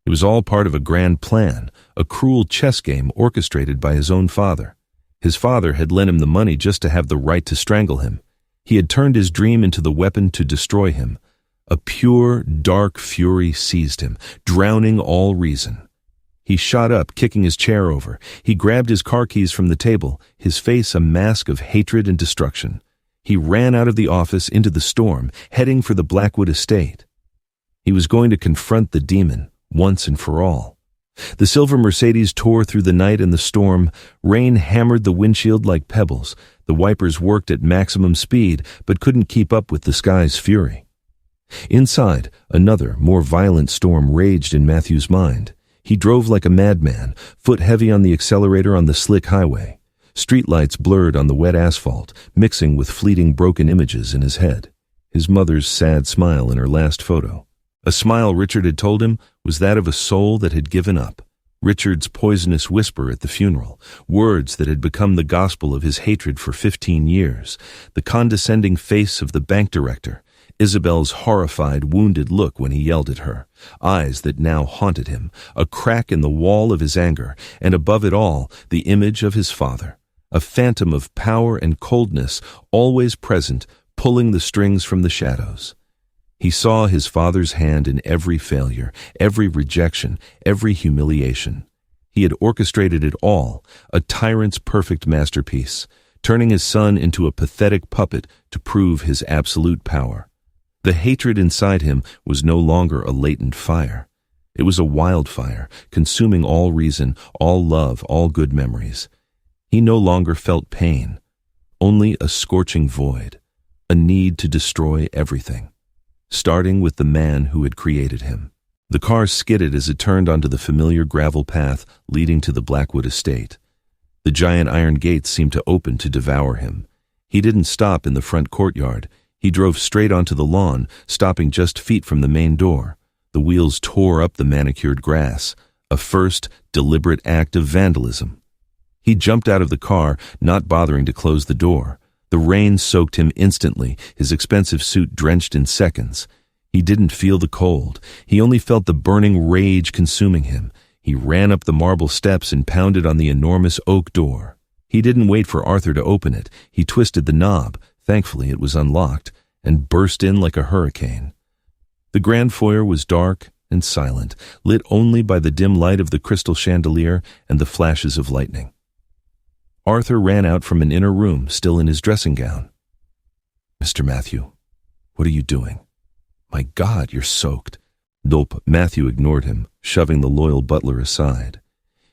It was all part of a grand plan, a cruel chess game orchestrated by his own father. His father had lent him the money just to have the right to strangle him. He had turned his dream into the weapon to destroy him. A pure, dark fury seized him, drowning all reason. He shot up, kicking his chair over. He grabbed his car keys from the table, his face a mask of hatred and destruction. He ran out of the office into the storm, heading for the Blackwood estate. He was going to confront the demon, once and for all. The silver Mercedes tore through the night and the storm. Rain hammered the windshield like pebbles. The wipers worked at maximum speed, but couldn't keep up with the sky's fury. Inside, another, more violent storm raged in Matthew's mind. He drove like a madman, foot heavy on the accelerator on the slick highway. Streetlights blurred on the wet asphalt, mixing with fleeting broken images in his head. His mother's sad smile in her last photo. A smile Richard had told him was that of a soul that had given up. Richard's poisonous whisper at the funeral, words that had become the gospel of his hatred for 15 years. The condescending face of the bank director. Isabel's horrified, wounded look when he yelled at her, eyes that now haunted him, a crack in the wall of his anger, and above it all, the image of his father, a phantom of power and coldness, always present, pulling the strings from the shadows. He saw his father's hand in every failure, every rejection, every humiliation. He had orchestrated it all, a tyrant's perfect masterpiece, turning his son into a pathetic puppet to prove his absolute power. The hatred inside him was no longer a latent fire. It was a wildfire, consuming all reason, all love, all good memories. He no longer felt pain, only a scorching void, a need to destroy everything, starting with the man who had created him. The car skidded as it turned onto the familiar gravel path leading to the Blackwood estate. The giant iron gates seemed to open to devour him. He didn't stop in the front courtyard. He drove straight onto the lawn, stopping just feet from the main door. The wheels tore up the manicured grass, a first deliberate act of vandalism. He jumped out of the car, not bothering to close the door. The rain soaked him instantly, his expensive suit drenched in seconds. He didn't feel the cold. He only felt the burning rage consuming him. He ran up the marble steps and pounded on the enormous oak door. He didn't wait for Arthur to open it. He twisted the knob. Thankfully, it was unlocked, and burst in like a hurricane. The grand foyer was dark and silent, lit only by the dim light of the crystal chandelier and the flashes of lightning. Arthur ran out from an inner room, still in his dressing gown. "Mr. Matthew, what are you doing? My God, you're soaked." Dope. Matthew ignored him, shoving the loyal butler aside.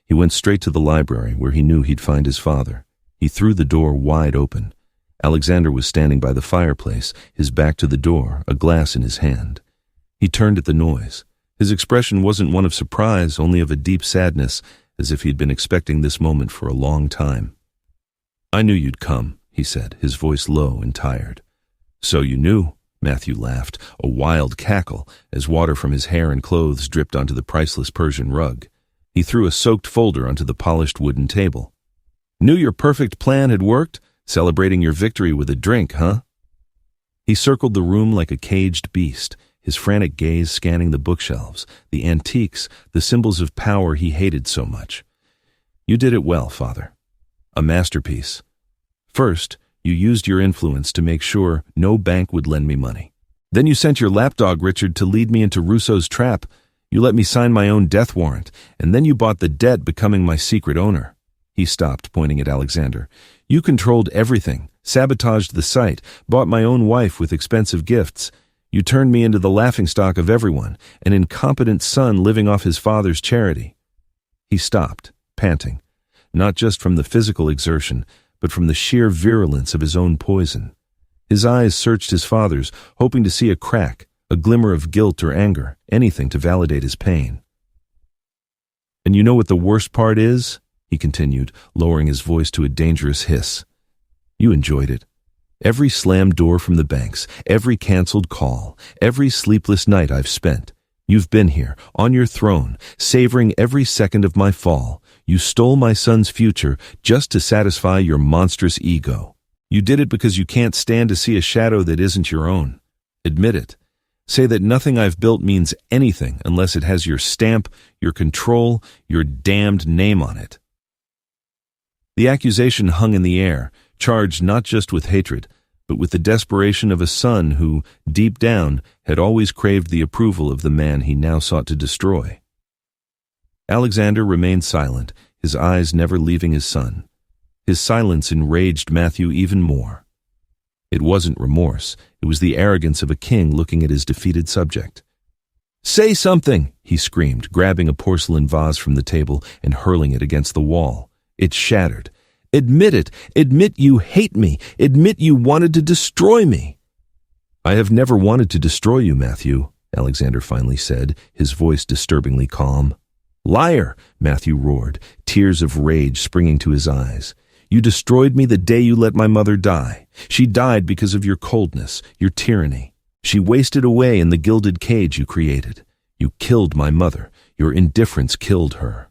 He went straight to the library, where he knew he'd find his father. He threw the door wide open. Alexander was standing by the fireplace, his back to the door, a glass in his hand. He turned at the noise. His expression wasn't one of surprise, only of a deep sadness, as if he'd been expecting this moment for a long time. "I knew you'd come," he said, his voice low and tired. "So you knew?" Matthew laughed, a wild cackle, as water from his hair and clothes dripped onto the priceless Persian rug. He threw a soaked folder onto the polished wooden table. "Knew your perfect plan had worked? Celebrating your victory with a drink, huh?" He circled the room like a caged beast, his frantic gaze scanning the bookshelves, the antiques, the symbols of power he hated so much. You did it well, Father. A masterpiece. First, you used your influence to make sure no bank would lend me money. Then you sent your lapdog Richard to lead me into Rousseau's trap. You let me sign my own death warrant, and then you bought the debt, becoming my secret owner. He stopped, pointing at Alexander. You controlled everything, sabotaged the site, bought my own wife with expensive gifts. You turned me into the laughingstock of everyone, an incompetent son living off his father's charity. He stopped, panting, not just from the physical exertion, but from the sheer virulence of his own poison. His eyes searched his father's, hoping to see a crack, a glimmer of guilt or anger, anything to validate his pain. And you know what the worst part is? He continued, lowering his voice to a dangerous hiss. You enjoyed it. Every slammed door from the banks, every canceled call, every sleepless night I've spent. You've been here, on your throne, savoring every second of my fall. You stole my son's future just to satisfy your monstrous ego. You did it because you can't stand to see a shadow that isn't your own. Admit it. Say that nothing I've built means anything unless it has your stamp, your control, your damned name on it. The accusation hung in the air, charged not just with hatred, but with the desperation of a son who, deep down, had always craved the approval of the man he now sought to destroy. Alexander remained silent, his eyes never leaving his son. His silence enraged Matthew even more. It wasn't remorse, it was the arrogance of a king looking at his defeated subject. "Say something!" he screamed, grabbing a porcelain vase from the table and hurling it against the wall. It shattered. "Admit it! Admit you hate me! Admit you wanted to destroy me!" "I have never wanted to destroy you, Matthew," Alexander finally said, his voice disturbingly calm. "Liar!" Matthew roared, tears of rage springing to his eyes. "You destroyed me the day you let my mother die. She died because of your coldness, your tyranny. She wasted away in the gilded cage you created. You killed my mother. Your indifference killed her."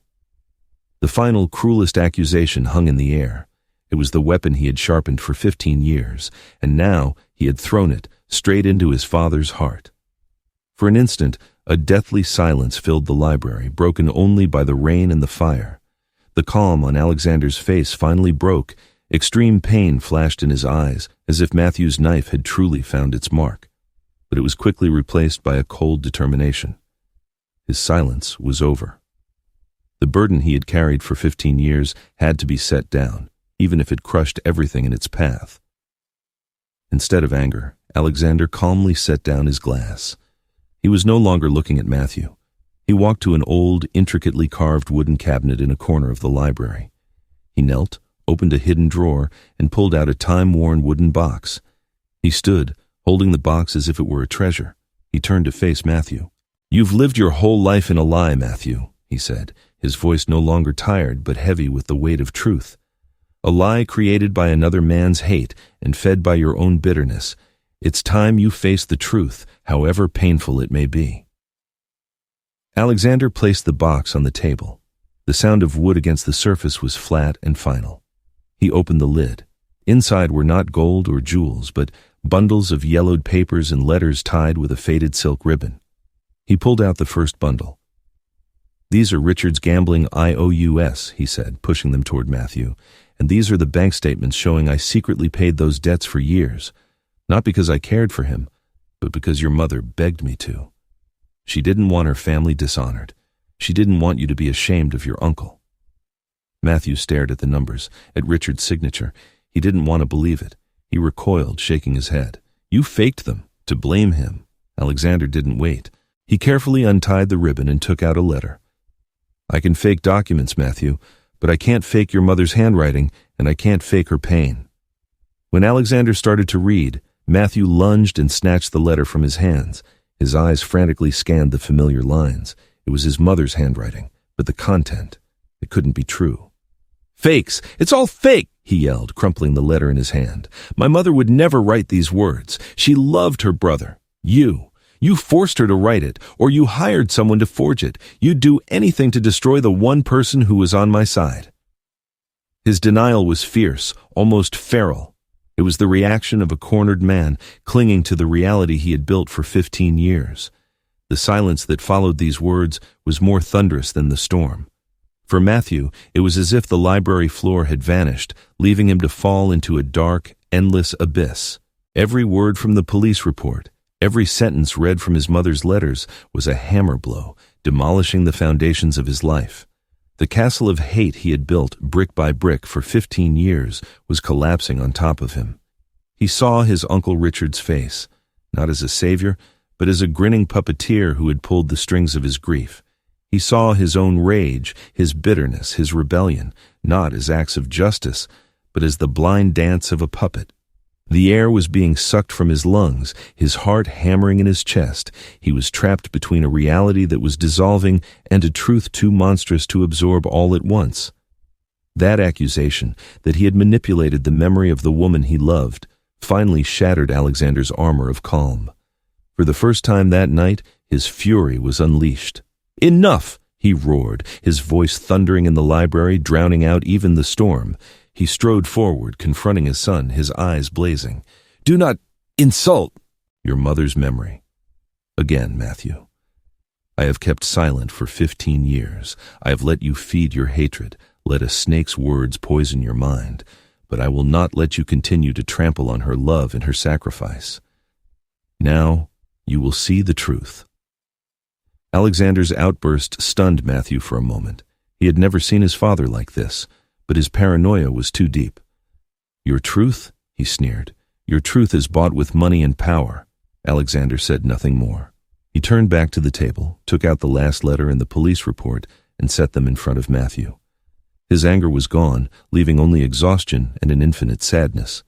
The final, cruelest accusation hung in the air. It was the weapon he had sharpened for 15 years, and now he had thrown it straight into his father's heart. For an instant, a deathly silence filled the library, broken only by the rain and the fire. The calm on Alexander's face finally broke. Extreme pain flashed in his eyes, as if Matthew's knife had truly found its mark. But it was quickly replaced by a cold determination. His silence was over. The burden he had carried for 15 years had to be set down, even if it crushed everything in its path. Instead of anger, Alexander calmly set down his glass. He was no longer looking at Matthew. He walked to an old, intricately carved wooden cabinet in a corner of the library. He knelt, opened a hidden drawer, and pulled out a time-worn wooden box. He stood, holding the box as if it were a treasure. He turned to face Matthew. "You've lived your whole life in a lie, Matthew," he said, his voice no longer tired but heavy with the weight of truth. "A lie created by another man's hate and fed by your own bitterness. It's time you face the truth, however painful it may be." Alexander placed the box on the table. The sound of wood against the surface was flat and final. He opened the lid. Inside were not gold or jewels, but bundles of yellowed papers and letters tied with a faded silk ribbon. He pulled out the first bundle. "These are Richard's gambling IOUs," he said, pushing them toward Matthew, "and these are the bank statements showing I secretly paid those debts for years, not because I cared for him, but because your mother begged me to. She didn't want her family dishonored. She didn't want you to be ashamed of your uncle." Matthew stared at the numbers, at Richard's signature. He didn't want to believe it. He recoiled, shaking his head. "You faked them, to blame him." Alexander didn't wait. He carefully untied the ribbon and took out a letter. "I can fake documents, Matthew, but I can't fake your mother's handwriting, and I can't fake her pain." When Alexander started to read, Matthew lunged and snatched the letter from his hands. His eyes frantically scanned the familiar lines. It was his mother's handwriting, but the content, it couldn't be true. "Fakes! It's all fake!" he yelled, crumpling the letter in his hand. "My mother would never write these words. She loved her brother. You forced her to write it, or you hired someone to forge it. You'd do anything to destroy the one person who was on my side." His denial was fierce, almost feral. It was the reaction of a cornered man clinging to the reality he had built for 15 years. The silence that followed these words was more thunderous than the storm. For Matthew, it was as if the library floor had vanished, leaving him to fall into a dark, endless abyss. Every word from the police report, every sentence read from his mother's letters was a hammer blow, demolishing the foundations of his life. The castle of hate he had built brick by brick for 15 years was collapsing on top of him. He saw his Uncle Richard's face, not as a savior, but as a grinning puppeteer who had pulled the strings of his grief. He saw his own rage, his bitterness, his rebellion, not as acts of justice, but as the blind dance of a puppet. The air was being sucked from his lungs, his heart hammering in his chest. He was trapped between a reality that was dissolving and a truth too monstrous to absorb all at once. That accusation, that he had manipulated the memory of the woman he loved, finally shattered Alexander's armor of calm. For the first time that night, his fury was unleashed. "Enough!" he roared, his voice thundering in the library, drowning out even the storm. He strode forward, confronting his son, his eyes blazing. "Do not insult your mother's memory." "Again, Matthew. I have kept silent for 15 years. I have let you feed your hatred, let a snake's words poison your mind, but I will not let you continue to trample on her love and her sacrifice. Now you will see the truth." Alexander's outburst stunned Matthew for a moment. He had never seen his father like this, but his paranoia was too deep. "Your truth?" he sneered. "Your truth is bought with money and power." Alexander said nothing more. He turned back to the table, took out the last letter and the police report, and set them in front of Matthew. His anger was gone, leaving only exhaustion and an infinite sadness.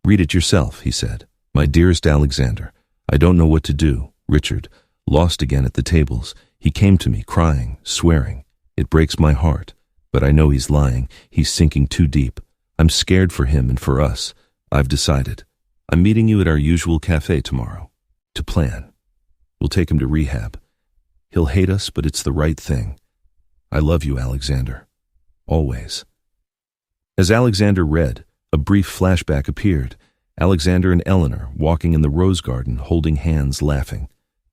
"Read it yourself," he said. "My dearest Alexander, I don't know what to do. Richard, lost again at the tables. He came to me, crying, swearing. It breaks my heart, but I know he's lying. He's sinking too deep. I'm scared for him and for us. I've decided. I'm meeting you at our usual cafe tomorrow. To plan. We'll take him to rehab. He'll hate us, but it's the right thing. I love you, Alexander. Always." As Alexander read, a brief flashback appeared. Alexander and Eleanor walking in the rose garden, holding hands, laughing.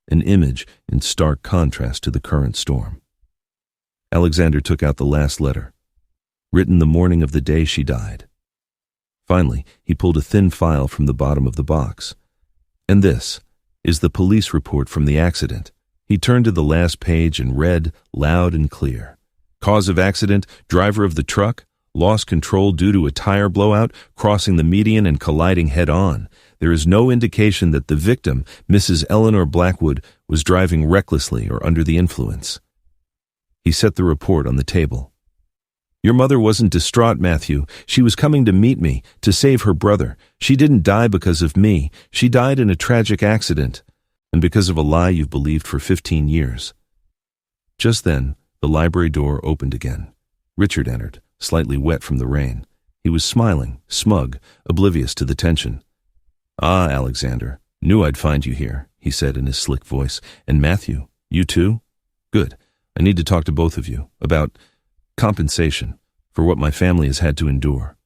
An image in stark contrast to the current storm. Alexander took out the last letter, written the morning of the day she died. Finally, he pulled a thin file from the bottom of the box. "And this is the police report from the accident." He turned to the last page and read, loud and clear. "Cause of accident, driver of the truck, lost control due to a tire blowout, crossing the median and colliding head-on. There is no indication that the victim, Mrs. Eleanor Blackwood, was driving recklessly or under the influence." He set the report on the table. "Your mother wasn't distraught, Matthew. She was coming to meet me, to save her brother. She didn't die because of me. She died in a tragic accident, and because of a lie you've believed for 15 years. Just then, the library door opened again. Richard entered, slightly wet from the rain. He was smiling, smug, oblivious to the tension. "Ah, Alexander, knew I'd find you here," he said in his slick voice. "And Matthew, you too? Good. I need to talk to both of you about compensation for what my family has had to endure."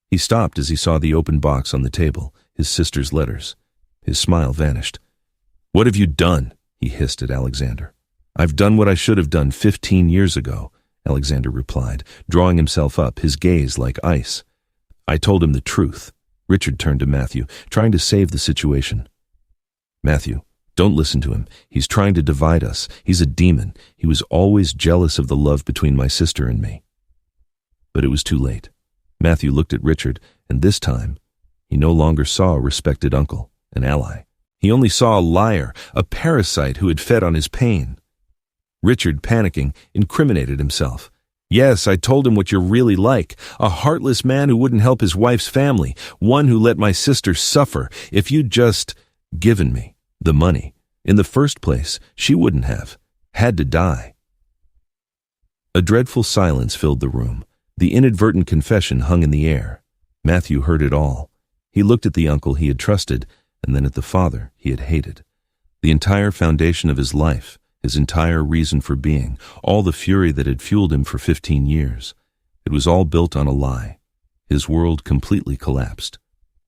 He stopped as he saw the open box on the table, his sister's letters. His smile vanished. "What have you done?" he hissed at Alexander. "I've done what I should have done 15 years ago," Alexander replied, drawing himself up, his gaze like ice. "I told him the truth." Richard turned to Matthew, trying to save the situation. "Matthew, don't listen to him. He's trying to divide us. He's a demon. He was always jealous of the love between my sister and me." But it was too late. Matthew looked at Richard, and this time, he no longer saw a respected uncle, an ally. He only saw a liar, a parasite who had fed on his pain. Richard, panicking, incriminated himself. "Yes, I told him what you're really like, a heartless man who wouldn't help his wife's family, one who let my sister suffer. If you'd just given me the money. In the first place, she wouldn't have. Had to die." A dreadful silence filled the room. The inadvertent confession hung in the air. Matthew heard it all. He looked at the uncle he had trusted, and then at the father he had hated. The entire foundation of his life, his entire reason for being, all the fury that had fueled him for 15 years. It was all built on a lie. His world completely collapsed.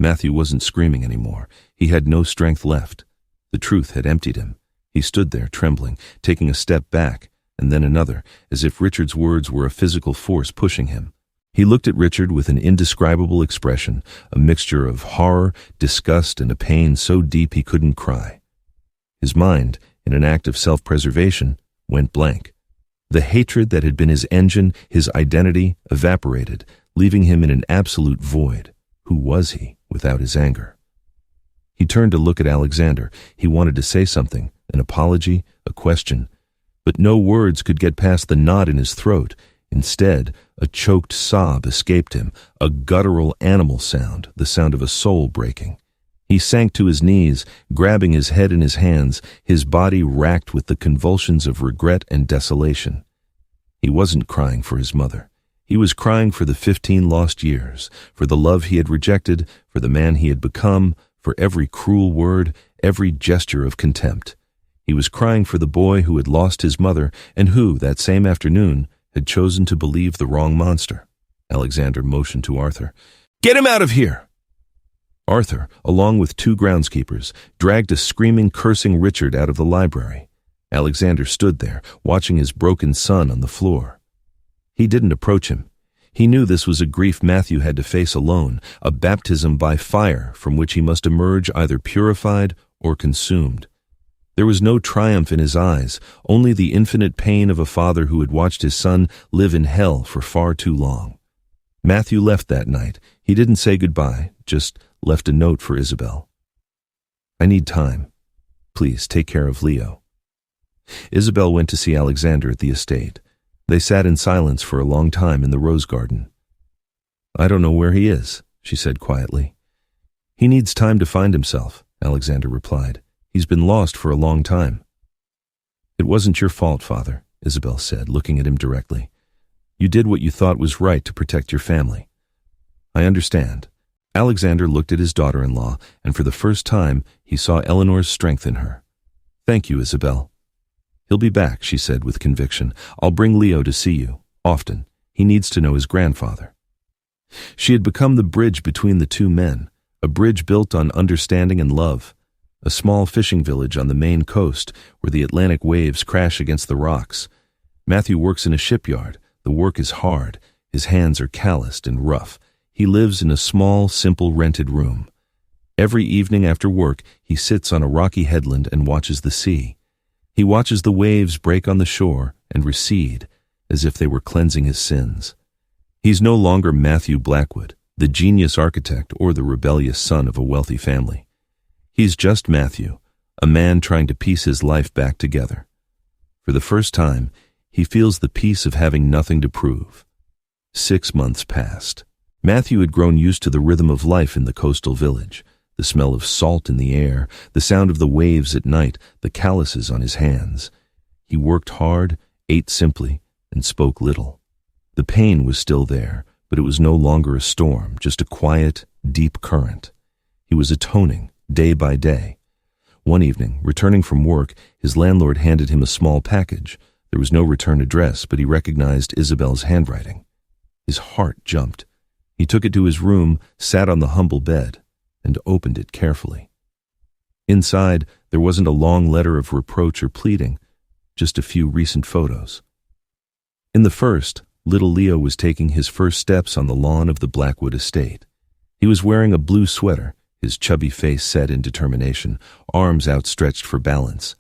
Matthew wasn't screaming anymore. He had no strength left. The truth had emptied him. He stood there, trembling, taking a step back, and then another, as if Richard's words were a physical force pushing him. He looked at Richard with an indescribable expression, a mixture of horror, disgust, and a pain so deep he couldn't cry. His mind, in an act of self-preservation, went blank. The hatred that had been his engine, his identity, evaporated, leaving him in an absolute void. Who was he without his anger? He turned to look at Alexander. He wanted to say something, an apology, a question, but no words could get past the knot in his throat. Instead, a choked sob escaped him, a guttural animal sound, the sound of a soul breaking. He sank to his knees, grabbing his head in his hands, his body racked with the convulsions of regret and desolation. He wasn't crying for his mother. He was crying for the 15 lost years, for the love he had rejected, for the man he had become, for every cruel word, every gesture of contempt. He was crying for the boy who had lost his mother and who, that same afternoon, had chosen to believe the wrong monster. Alexander motioned to Arthur. "Get him out of here!" Arthur, along with 2 groundskeepers, dragged a screaming, cursing Richard out of the library. Alexander stood there, watching his broken son on the floor. He didn't approach him. He knew this was a grief Matthew had to face alone, a baptism by fire from which he must emerge either purified or consumed. There was no triumph in his eyes, only the infinite pain of a father who had watched his son live in hell for far too long. Matthew left that night. He didn't say goodbye, just left a note for Isabel. "I need time. Please take care of Leo." Isabel went to see Alexander at the estate. They sat in silence for a long time in the rose garden. "I don't know where he is," she said quietly. "He needs time to find himself," Alexander replied. "He's been lost for a long time." "It wasn't your fault, Father," Isabel said, looking at him directly. "You did what you thought was right to protect your family." "I understand." Alexander looked at his daughter-in-law, and for the first time he saw Eleanor's strength in her. "Thank you, Isabel." "He'll be back," she said with conviction. "I'll bring Leo to see you, often. He needs to know his grandfather." She had become the bridge between the 2 men, a bridge built on understanding and love. A small fishing village on the Maine coast where the Atlantic waves crash against the rocks. Matthew works in a shipyard. The work is hard. His hands are calloused and rough. He lives in a small, simple rented room. Every evening after work, he sits on a rocky headland and watches the sea. He watches the waves break on the shore and recede as if they were cleansing his sins. He's no longer Matthew Blackwood, the genius architect or the rebellious son of a wealthy family. He's just Matthew, a man trying to piece his life back together. For the first time, he feels the peace of having nothing to prove. 6 months passed. Matthew had grown used to the rhythm of life in the coastal village, the smell of salt in the air, the sound of the waves at night, the calluses on his hands. He worked hard, ate simply, and spoke little. The pain was still there, but it was no longer a storm, just a quiet, deep current. He was atoning, day by day. One evening, returning from work, his landlord handed him a small package. There was no return address, but he recognized Isabel's handwriting. His heart jumped. He took it to his room, sat on the humble bed, and opened it carefully. Inside, there wasn't a long letter of reproach or pleading, just a few recent photos. In the first, little Leo was taking his first steps on the lawn of the Blackwood estate. He was wearing a blue sweater, his chubby face set in determination, arms outstretched for balance.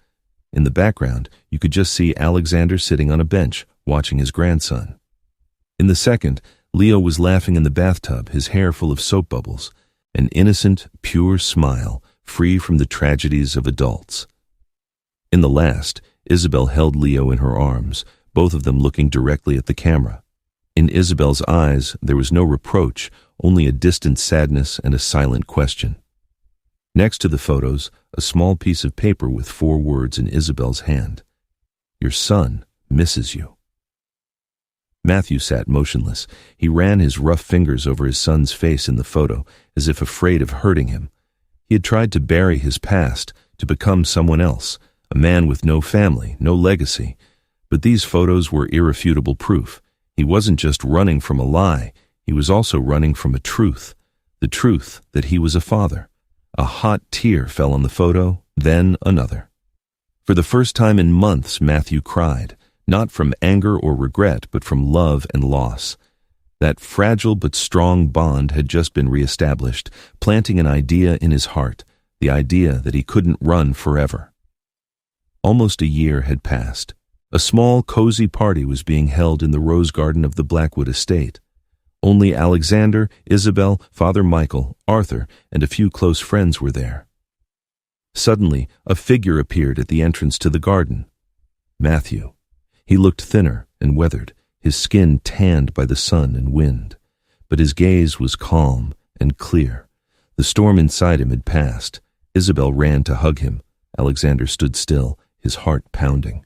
In the background, you could just see Alexander sitting on a bench, watching his grandson. In the second, Leo was laughing in the bathtub, his hair full of soap bubbles, an innocent, pure smile, free from the tragedies of adults. In the last, Isabel held Leo in her arms, both of them looking directly at the camera. In Isabel's eyes, there was no reproach, only a distant sadness and a silent question. Next to the photos, a small piece of paper with 4 words in Isabel's hand. "Your son misses you." Matthew sat motionless. He ran his rough fingers over his son's face in the photo, as if afraid of hurting him. He had tried to bury his past, to become someone else, a man with no family, no legacy. But these photos were irrefutable proof. He wasn't just running from a lie, he was also running from a truth, the truth that he was a father. A hot tear fell on the photo, then another. For the first time in months, Matthew cried, not from anger or regret, but from love and loss. That fragile but strong bond had just been reestablished, planting an idea in his heart, the idea that he couldn't run forever. Almost a year had passed. A small, cozy party was being held in the rose garden of the Blackwood estate. Only Alexander, Isabel, Father Michael, Arthur, and a few close friends were there. Suddenly, a figure appeared at the entrance to the garden. Matthew. He looked thinner and weathered, his skin tanned by the sun and wind. But his gaze was calm and clear. The storm inside him had passed. Isabel ran to hug him. Alexander stood still, his heart pounding.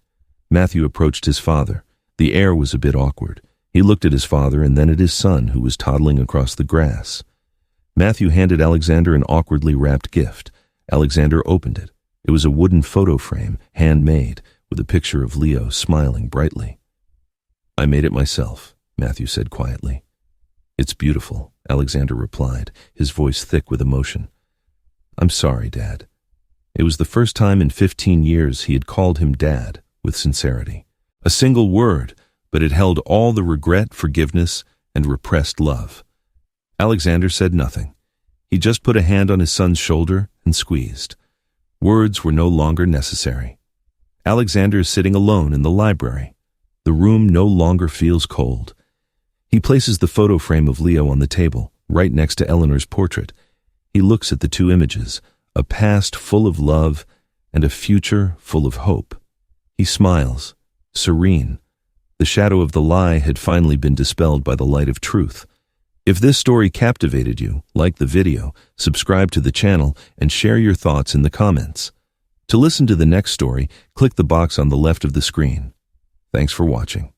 Matthew approached his father. The air was a bit awkward. He looked at his father and then at his son, who was toddling across the grass. Matthew handed Alexander an awkwardly wrapped gift. Alexander opened it. It was a wooden photo frame, handmade, with a picture of Leo smiling brightly. "I made it myself," Matthew said quietly. "It's beautiful," Alexander replied, his voice thick with emotion. "I'm sorry, Dad." It was the first time in 15 years he had called him Dad with sincerity. A single word, but it held all the regret, forgiveness, and repressed love. Alexander said nothing. He just put a hand on his son's shoulder and squeezed. Words were no longer necessary. Alexander is sitting alone in the library. The room no longer feels cold. He places the photo frame of Leo on the table, right next to Eleanor's portrait. He looks at the two images, a past full of love and a future full of hope. He smiles, serene. The shadow of the lie had finally been dispelled by the light of truth. If this story captivated you, like the video, subscribe to the channel, and share your thoughts in the comments. To listen to the next story, click the box on the left of the screen. Thanks for watching.